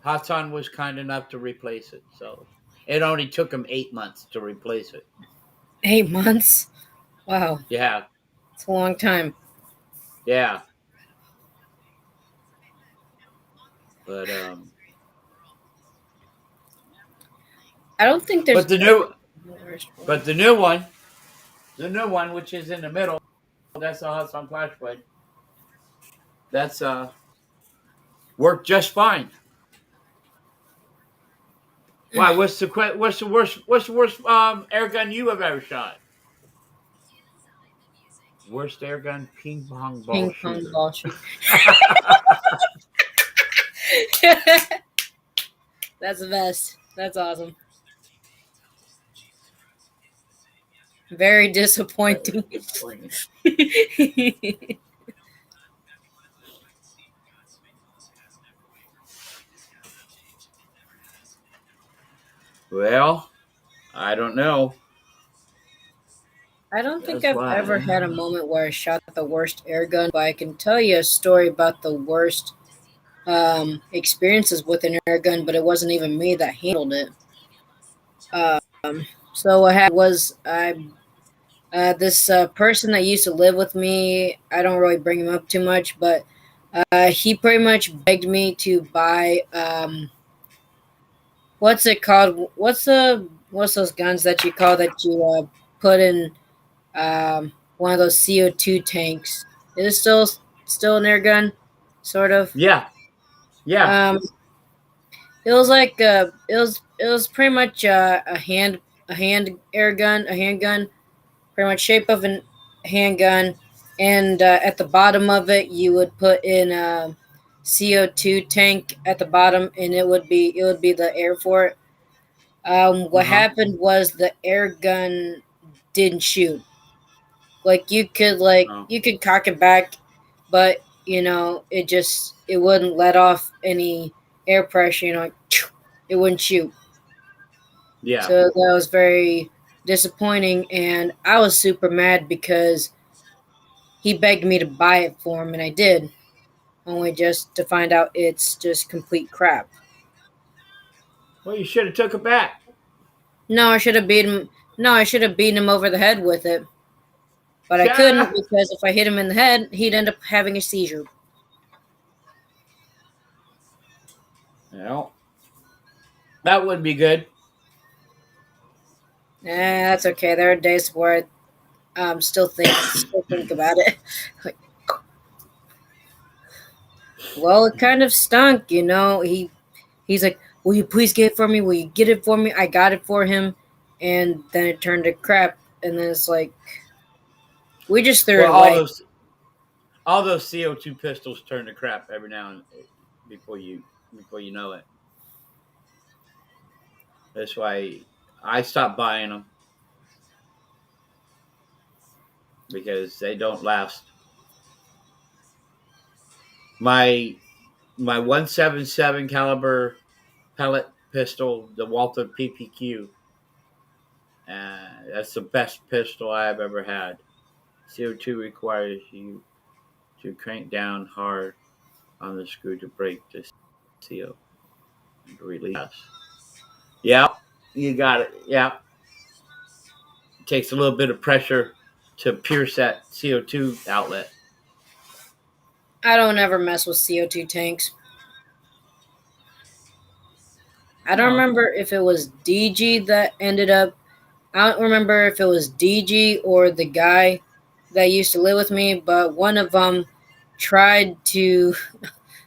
Hassan was kind enough to replace it. So it only took him 8 months to replace it. 8 months. Wow, Yeah, it's a long time. yeah. But I don't think there's but the ever new been a worst one. but the new one, which is in the middle, that's a Hassan Flashwood. That's worked just fine. Why? What's the worst air gun you have ever shot? Worst air gun ping pong ball Ping pong shooter. ball shoot. That's the best. That's awesome. Very Very disappointing. disappointing. Well, I don't know. I don't think That's I've ever why. had a moment where I shot the worst air gun, but I can tell you a story about the worst experiences with an air gun, but it wasn't even me that handled it. So what happened was I this person that used to live with me. I don't really bring him up too much, but he pretty much begged me to buy what's it called? What's those guns that you call that you put in one of those CO2 tanks? Is it still an air gun, sort of? Yeah, yeah. Um, it was like it was pretty much a hand air gun, a handgun, pretty much shape of a handgun, and at the bottom of it you would put in a CO2 tank at the bottom, and it would be the air for it. Uh What huh. happened was the air gun didn't shoot. Oh, You could cock it back, but you know it wouldn't let off any air pressure. You know, like, it wouldn't shoot. yeah. So that was very disappointing, and I was super mad because he begged me to buy it for him, and I did, only just to find out it's just complete crap. Well, you should have took it back. No, I should have beaten him. No, I should have beaten him over the head with it, but I couldn't Yeah. because if I hit him in the head, he'd end up having a seizure. Well, that would be good. That's okay. There are days where I still think about it. Like, well, it kind of stunk, you know. He's like, "Will you please get it for me? Will you get it for me?" I got it for him, and then it turned to crap. And then it's like we just threw Well, it away. all those CO2 pistols turn to crap every now and before before you know it. That's why I stopped buying them because they don't last. My my 177 caliber pellet pistol, the Walther PPQ. That's the best pistol I've ever had. CO2 requires you to crank down hard on the screw to break the CO and release. Yeah, you got it. Yeah, it takes a little bit of pressure to pierce that CO2 outlet. I don't ever mess with CO2 tanks. I don't Oh, remember if it was DG that ended up. I don't remember if it was DG or the guy that used to live with me, but one of them tried to.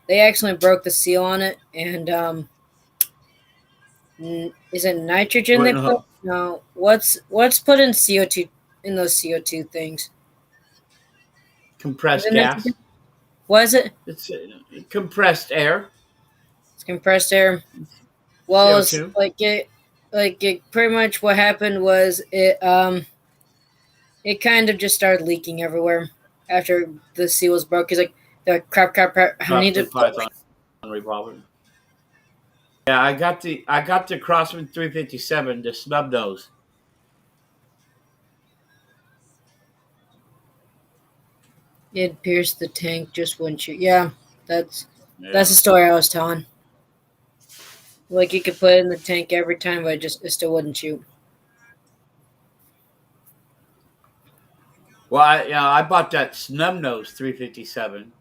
They accidentally broke the seal on it, and is it nitrogen what they in the put? No, what's put in CO2 in those CO2 things? Is compressed it nitrogen? gas? Was it? It's compressed air, It's compressed air. Well, it's CO2. like it. Pretty much what happened was it kind of just started leaking everywhere after the seal was broke. He's like, Crap, crap, crap. I need to. Trusted Python revolver. Yeah, I got the Crossman 357, the snub nose. It pierced the tank, just wouldn't shoot. Yeah, that's Yeah. the story I was telling. Like you could put it in the tank every time, but it still wouldn't shoot. Well, I bought that snub nose 357,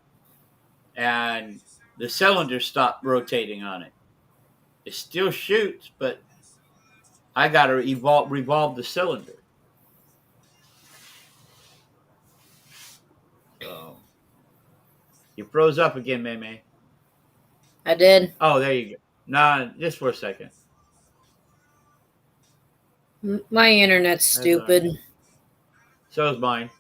and the cylinder stopped rotating on it. It still shoots, but I got to revolve the cylinder. So you froze up again, May May. I did. Oh, there you go. Nah, just for a second. My internet's That's all right. stupid. So is mine.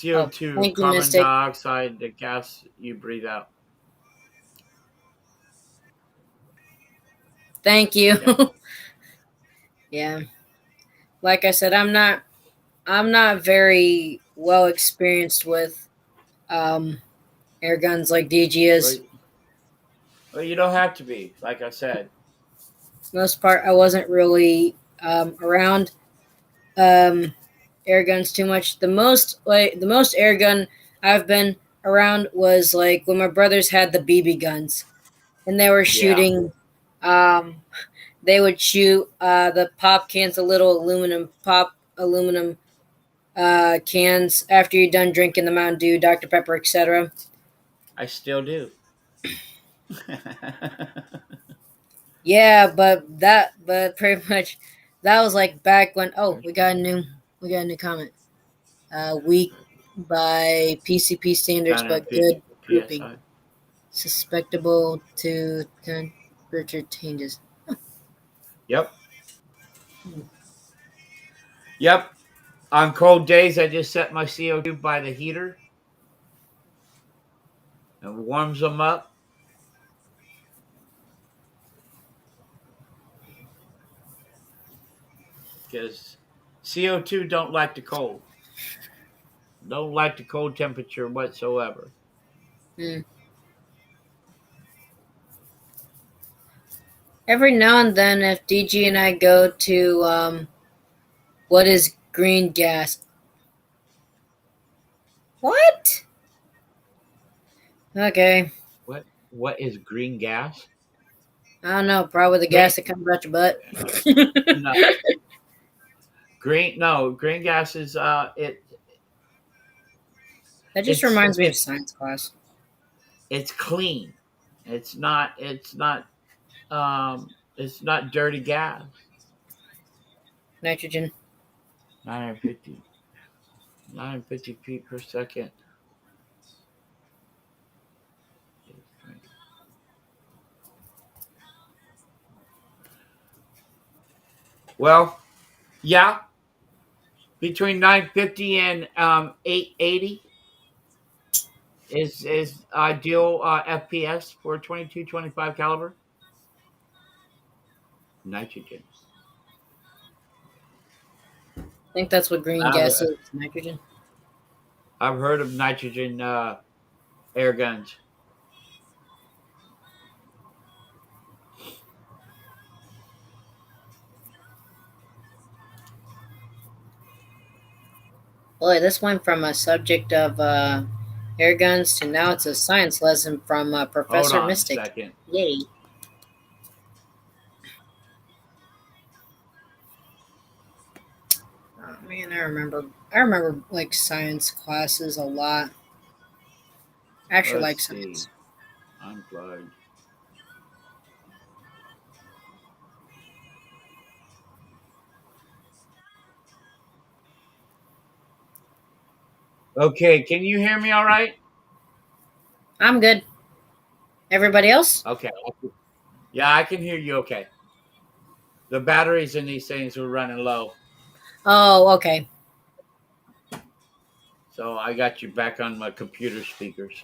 Oh, CO2, thank you, carbon Mystic. dioxide, the gas you breathe out. Thank you. Yeah. Yeah, like I said, I'm not very well experienced with um, air guns like DG Well, is. well, you don't have to be. Like I said. Most part, I wasn't really around um, air guns too much. The most air gun I've been around was like when my brothers had the BB guns and they were Yeah. shooting. Um, they would shoot the pop cans, the little aluminum cans after you're done drinking the Mountain Dew, Dr Pepper, etc. I still do. Yeah, but pretty much that was like back when. Oh, we got a new comment. Weak by PCP standards, but 950 good grouping. psi. Susceptible to temperature changes. Yep. Yep. On cold days, I just set my CO2 by the heater and warms them up. Because CO2 don't like the cold. Don't like the cold temperature whatsoever. Hmm. Every now and then, if DG and I go to what is green gas? What? Okay, What is green gas? I don't know. Probably the Green gas that comes out your butt. no green gas is That just it's reminds me of it's science class. it's clean. It's not dirty gas. Nitrogen. 950 950 feet per second. Well, yeah, between 950 and 880 is ideal FPS for 22-25 caliber nitrogen. I think that's what green I've, gas is. Nitrogen. I've heard of nitrogen air guns. Boy, this went from a subject of air guns to now it's a science lesson from Hold Professor on a Mystic. second. Yay. Oh man, I remember like science classes a lot. I actually Let's like see. science. Unplugged. Okay, can you hear me all right? I'm good. Everybody else? Okay. Yeah, I can hear you okay. The batteries in these things were running low. Oh, okay. So I got you back on my computer speakers.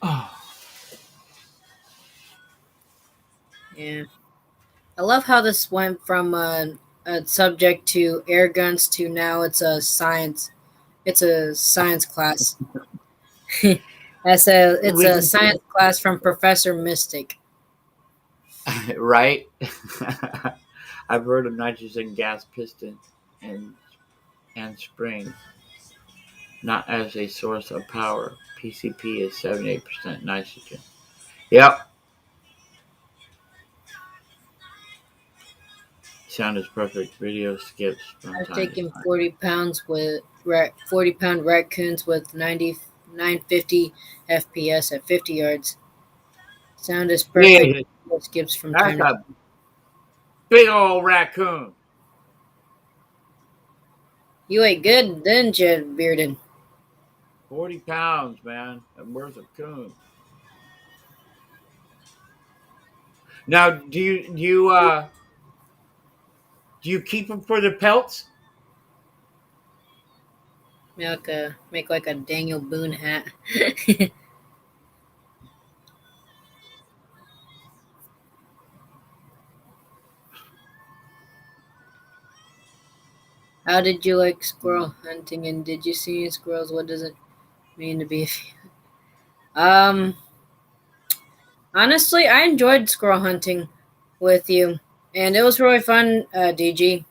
Oh, Yeah. I love how this went from subject to air guns to now it's a science. It's a science class. It's We a can science class from Professor Mystic. right. I've heard of nitrogen gas piston and springs, not as a source of power. PCP is 78% nitrogen. Yep. Sound is perfect. Video skips from I've time to taken time. 40 pounds with 40-pound raccoons with 9950 FPS at 50 yards. Sound is perfect. Yeah, Video skips from that's time to a big old raccoon. You ate good, didn't you, Bearden? 40 pounds, man. Worth of coon. Now, do you keep them for the pelts? Make like a Daniel Boone hat. How did you like squirrel hunting, and did you see any squirrels? What does it mean to be? Um, honestly, I enjoyed squirrel hunting with you, and it was really fun, DG.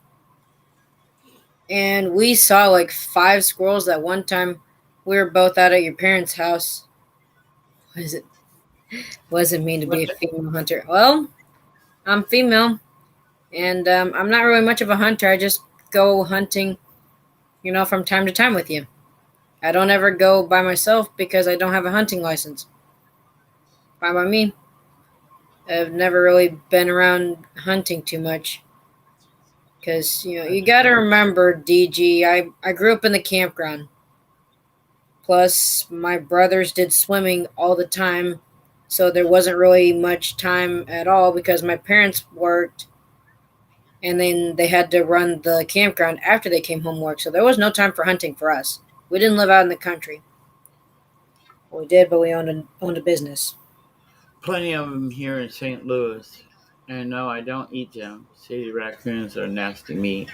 And we saw like 5 squirrels at one time. We were both out at your parents' house. Was it wasn't mean to be What's a that? female hunter? Well, I'm female, and I'm not really much of a hunter. I just go hunting, from time to time with you. I don't ever go by myself because I don't have a hunting license. Fine by me. I've never really been around hunting too much because I you just got to got a remember, DG. I grew up in the campground. Plus, my brothers did swimming all the time, so there wasn't really much time at all because my parents worked and then they had to run the campground after they came home work. So there was no time for hunting for us. We didn't live out in the country. Well, we did, but we owned a business. plenty of them here in St. Louis. And no, I don't eat them. City raccoons are nasty meat.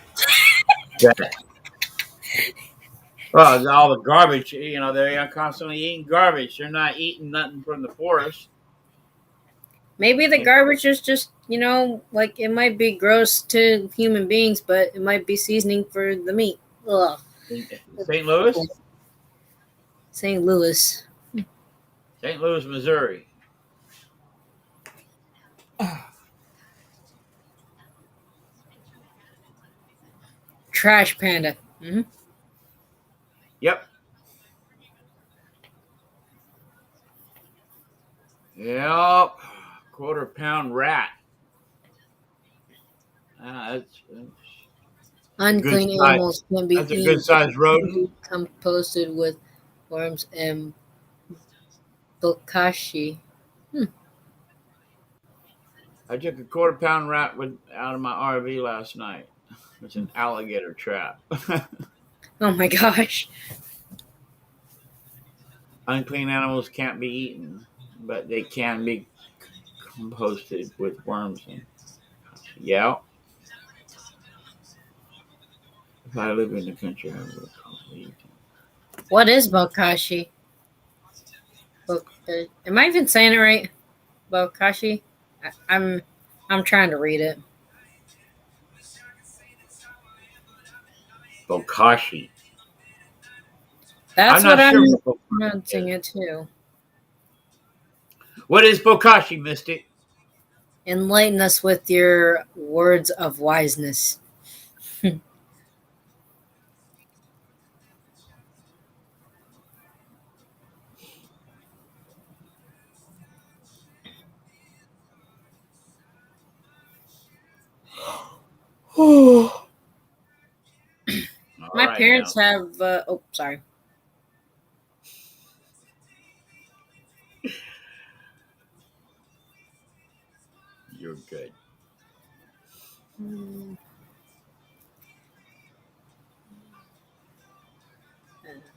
Yeah. Well, all the garbage, they're constantly eating garbage. They're not eating nothing from the forest. Maybe the garbage is just, like it might be gross to human beings, but it might be seasoning for the meat. Ugh. In St. Louis? St. Louis. St. Louis, Missouri. Trash panda. Yep. Yep. Quarter-pound rat. That's a good Unclean size. animals can be That's a good eaten sized can rodent. be composted with worms and bokashi. Hmm. I took a quarter-pound rat out of my RV last night. It's an alligator trap. Oh my gosh. Unclean animals can't be eaten, but they can be composted with worms and yeah. If I live in the country, I would probably eat them. What is bokashi? Am I even saying it right? Bokashi? I'm trying to read it. Bokashi. I'm That's what not I'm sure what bokashi pronouncing is. it too. What is bokashi, Mystic? Enlighten us with your words of wiseness. All My right, parents now have. Oh, sorry. you're good. Mm,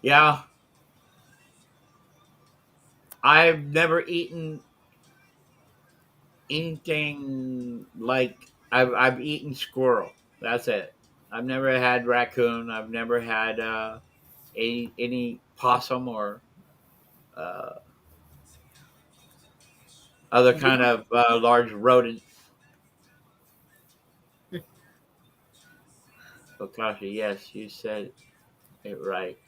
Yeah, I've never eaten anything like I've eaten squirrel. That's it. I've never had raccoon. I've never had any possum or uh, other kind of large rodent. Bokashi, yes, you said it right.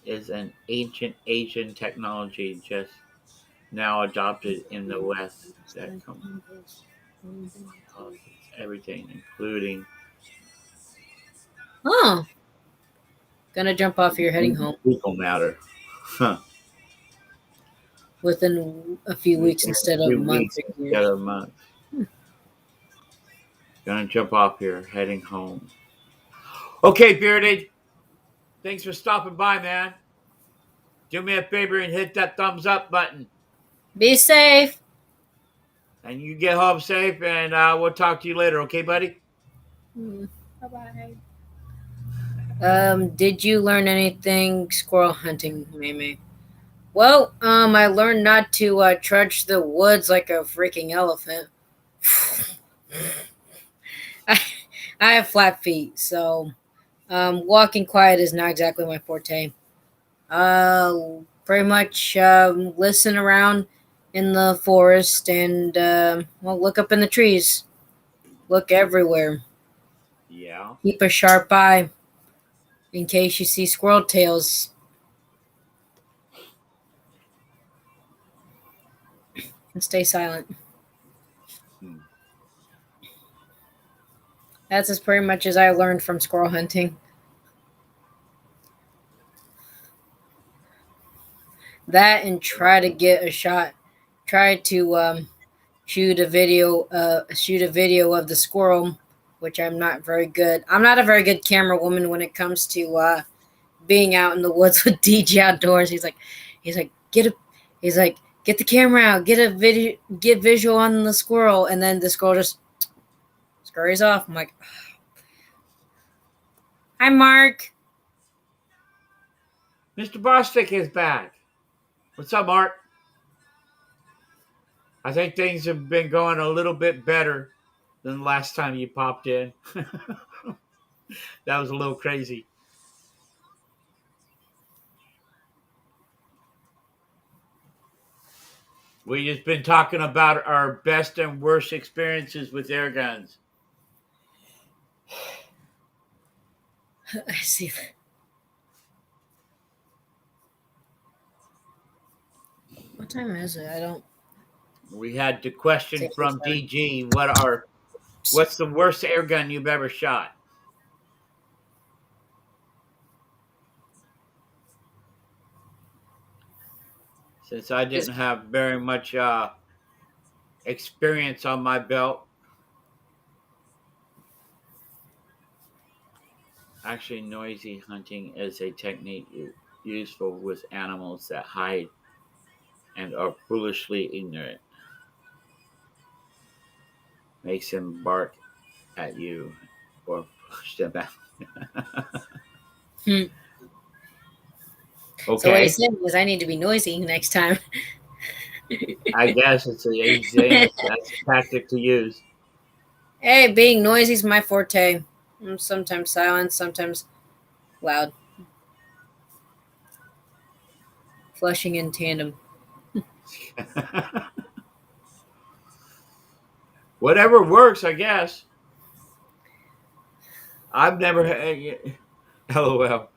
Is an ancient Asian technology just now adopted in the West that composites everything, including Oh, gonna jump off here, heading home fecal matter. Huh. within a few weeks Within instead a of few months weeks or instead years. of months. Gonna jump off here, heading home. Okay, Bearded. Thanks for stopping by, man. Do me a favor and hit that thumbs up button. Be safe. And you get home safe, and we'll talk to you later, okay, buddy? Bye bye. Did you learn anything squirrel hunting, Mimi? Well, I learned not to trudge the woods like a freaking elephant. I, I have flat feet, so walking quiet is not exactly my forte. Pretty much listen around in the forest and well, look up in the trees. Look everywhere. Yeah. Keep a sharp eye in case you see squirrel tails, and stay silent. Hmm. That's as pretty much as I learned from squirrel hunting. That and try to get a shot. Try to shoot a video of the squirrel, which I'm not very good. I'm not a very good camera woman when it comes to being out in the woods with DJ outdoors. He's like, he's like, get the camera out, get a video, get visual on the squirrel, and then the squirrel just scurries off. I'm like, hi, Mark. Mr. Bostic is back. What's up, Art? I think things have been going a little bit better than the last time you popped in. That was a little crazy. We just been talking about our best and worst experiences with air guns. I see that. What time is it? I don't We had the see. question from Sorry. DG, what's the worst air gun you've ever shot? Since I Is didn't have very much experience on my belt, actually, noisy hunting is a technique useful with animals that hide and are foolishly ignorant. Makes them bark at you or push them out. hmm. So what he's Okay, saying is I need to be noisy next time. I guess he's saying that's a tactic to use. Hey, being noisy is my forte. I'm sometimes silent, sometimes loud, flushing in tandem. Whatever works, I guess. I've never had. LOL.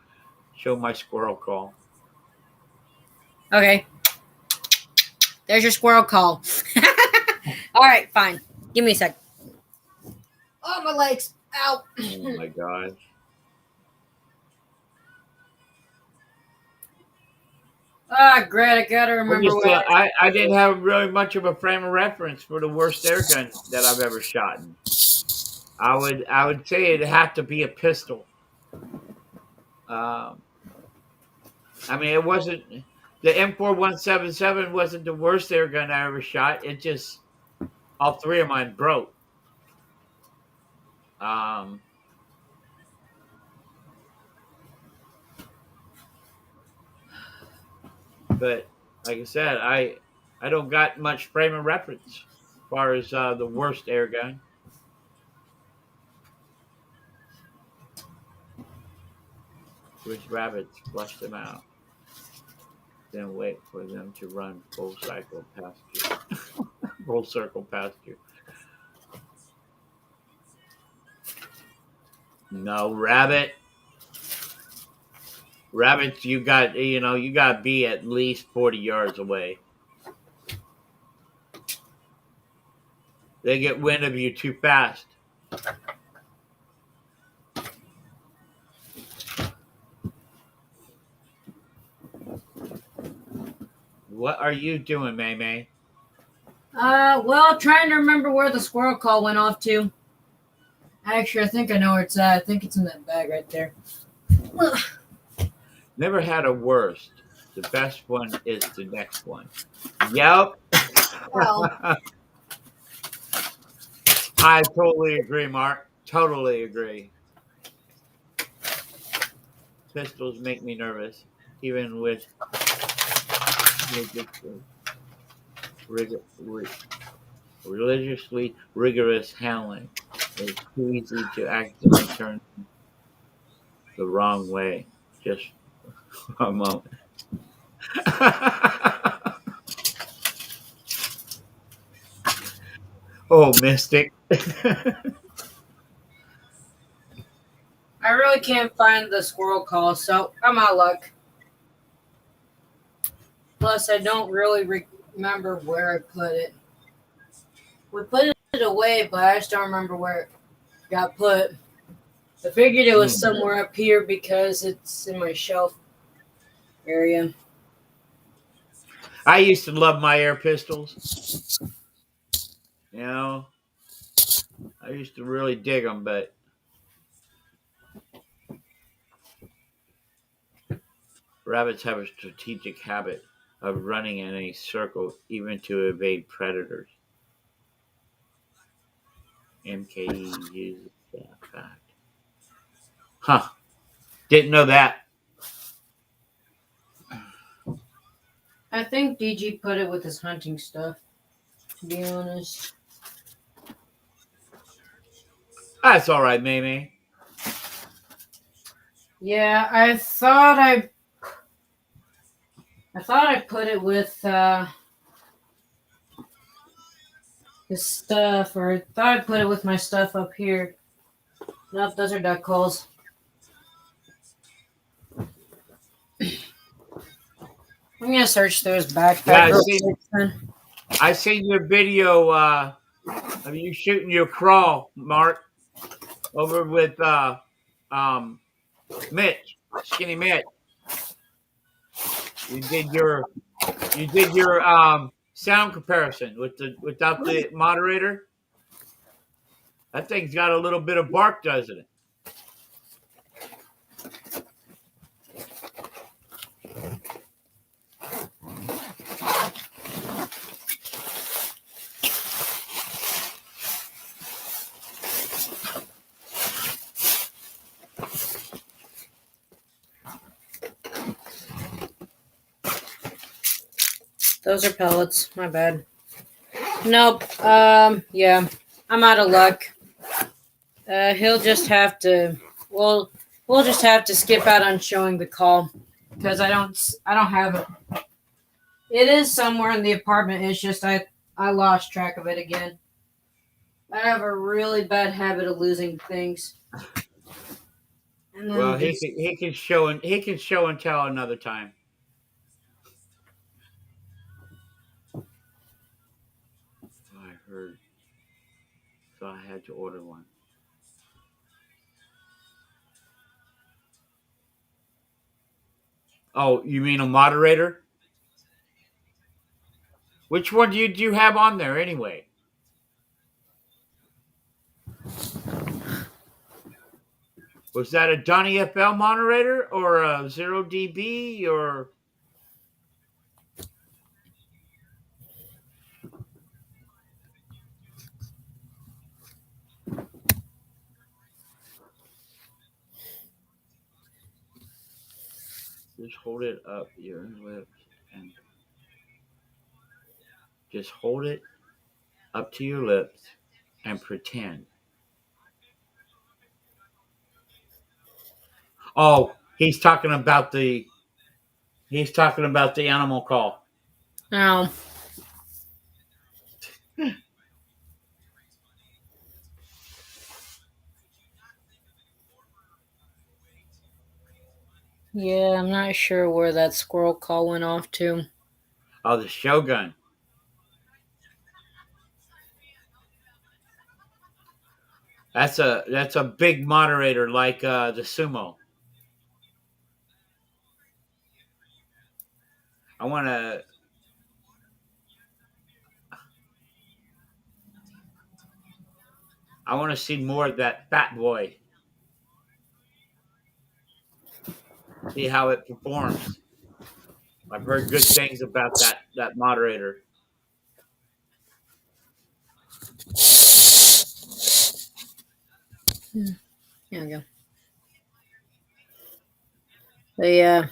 Show my squirrel call. Okay, there's your squirrel call. All right, fine. Give me a sec. Oh, my legs. Ow. Oh my god. Ah, great. I gotta I remember just what I I was didn't have really much of a frame of reference for the worst air gun that I've ever shot. I would say it'd have to be a pistol. Um, I mean, it wasn't the M4177 wasn't the worst air gun I ever shot. It just all three of mine broke. Um, but like I said, I don't got much frame of reference as far as the worst air gun. Which rabbits flush them out, then wait for them to run full cycle past you. Full circle past you. No, rabbit. Rabbits, you got to be at least 40 yards away. They get wind of you too fast. What are you doing, May May? Well, trying to remember where the squirrel call went off to. Actually, I think I know where it's at. I think it's in that bag right there. Never had a worst. The best one is the next one. Yep. Well, I totally agree, Mark. Totally agree. Pistols make me nervous, even with rig- rig- religiously rigorous handling. It's too easy to accidentally turn the wrong way. Just a moment. Oh, Mystic. I really can't find the squirrel call, so I'm out of luck. Plus, I don't really remember where I put it. We put it away, but I just don't remember where it got put. I figured it was Hmm. somewhere up here because it's in my shelf area. I used to love my air pistols. You know, I used to really dig them, but rabbits have a strategic habit of running in a circle even to evade predators. MKE uses that fact. Huh. Didn't know that. I think DG put it with his hunting stuff, to be honest. That's all right, Mamie. Yeah, I thought I put it with his stuff, or I thought I put it with my stuff up here. Nope, those are duck calls. I'm gonna search through his Yeah, backpack real quick then. I seen your video of you shooting your crawl, Mark, over with um Mitch, Skinny Mitch. You did your sound comparison without the moderator. That thing's got a little bit of bark, doesn't it? Those are pellets. My bad. Nope. Yeah, I'm out of luck. He'll just have to. We'll just have to skip out on showing the call because I don't have it. It is somewhere in the apartment. It's just I lost track of it again. I have a really bad habit of losing things, and Well, then just he can show and tell another time. I heard, so I had to order one. Oh, you mean a moderator? Which one do you have on there anyway? Was that a Donny FL moderator or a 0DB or just hold it up your lips and just hold it up to your lips and pretend. Oh, He's talking about the animal call. Oh, yeah, I'm not sure where that squirrel call went off to. Oh, the Shogun. That's a big moderator like the sumo. I want to see more of that fat boy. See how it performs. I've heard good things about that moderator. There we go. But yeah,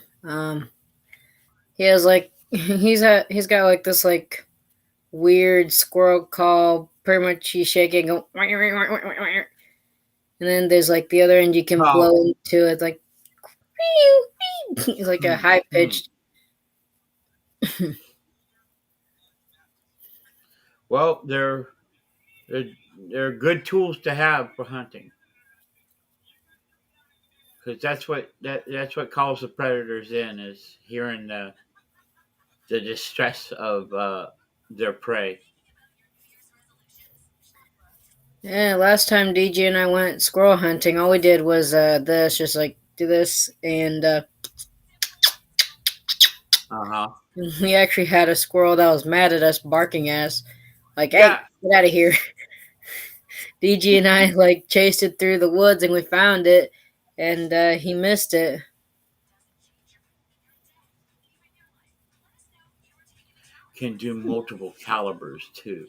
he has like he's got like this like weird squirrel call. Pretty much he's shaking, go, and then there's like the other end you can blow Oh, into. It's like it's like a high pitched. well, they're they're good tools to have for hunting because that's what calls the predators in is hearing the distress of their prey. Yeah, last time DJ and I went squirrel hunting, all we did was this, just like do this, and Uh huh. we actually had a squirrel that was mad at us, barking at us, like, "Hey, Yeah, get out of here!" DG and I like chased it through the woods, and we found it, and he missed it. can do multiple calibers too.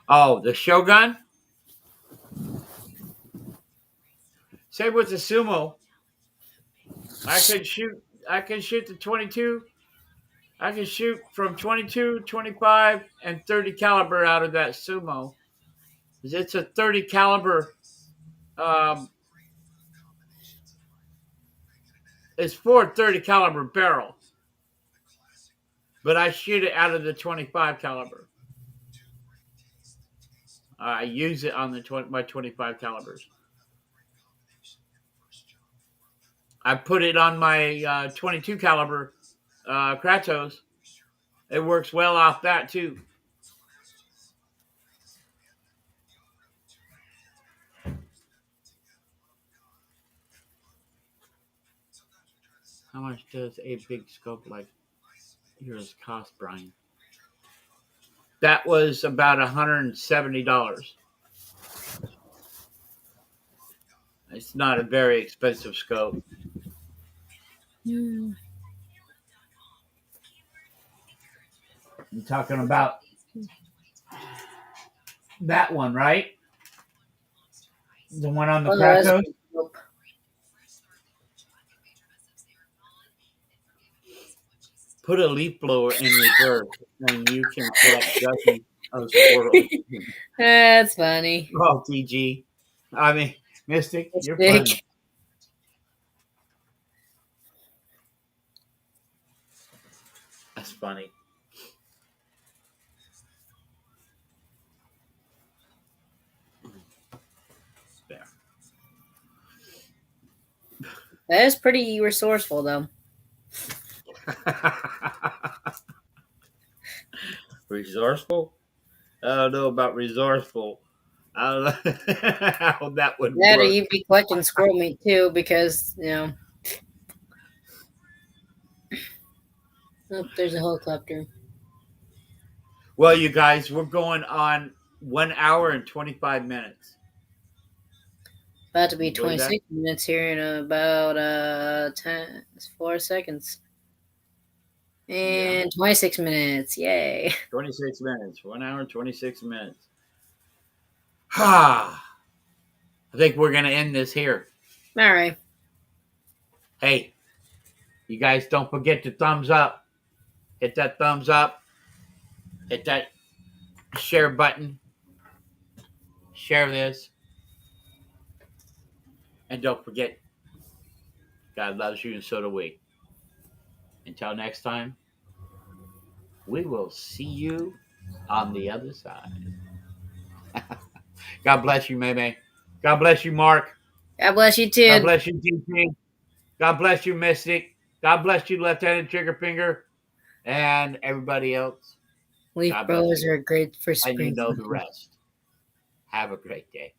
Oh, the Shogun. Same with the sumo. I can shoot. I can shoot the 22. I can shoot from 22, 25, and 30 caliber out of that sumo. It's a 30 caliber. Um, it's for 30 caliber barrel, but I shoot it out of the 25 caliber. I use it on the my 25 calibers. I put it on my 22 caliber Kratos. It works well off that too. How much does a big scope like yours cost, Brian? That was about $170. It's not a very expensive scope. Mm. I'm talking about that one, right? The one on the Oh, that's Kratos. dope. Put a leaf blower in reverse, and you can collect dozens of squirrels. That's funny. Oh, TG. I mean, Mystic, It's you're funny. big. That's funny. There. That is pretty resourceful, though. Resourceful? I don't know about resourceful. I don't know how that would That or work. you'd be collecting squirrel meat too, because oh, there's a helicopter. Well, you guys, we're going on 1 hour and 25 minutes. About to Can be you believe that? 26 minutes here in about 4 seconds. Yeah. And 26 minutes. Yay. 26 minutes. 1 hour, 26 minutes. I think we're going to end this here. All right. Hey, you guys don't forget to thumbs up. Hit that thumbs up. Hit that share button. Share this. And don't forget, God loves you and so do we. Until next time, we will see you on the other side. God bless you, May. God bless you, Mark. God bless you God too. bless you, DP. God bless you, Mystic. God bless you, Lieutenant Triggerfinger, and everybody else. Leaf God bless blowers you. are great for And you spring know the cleaning. rest. Have a great day.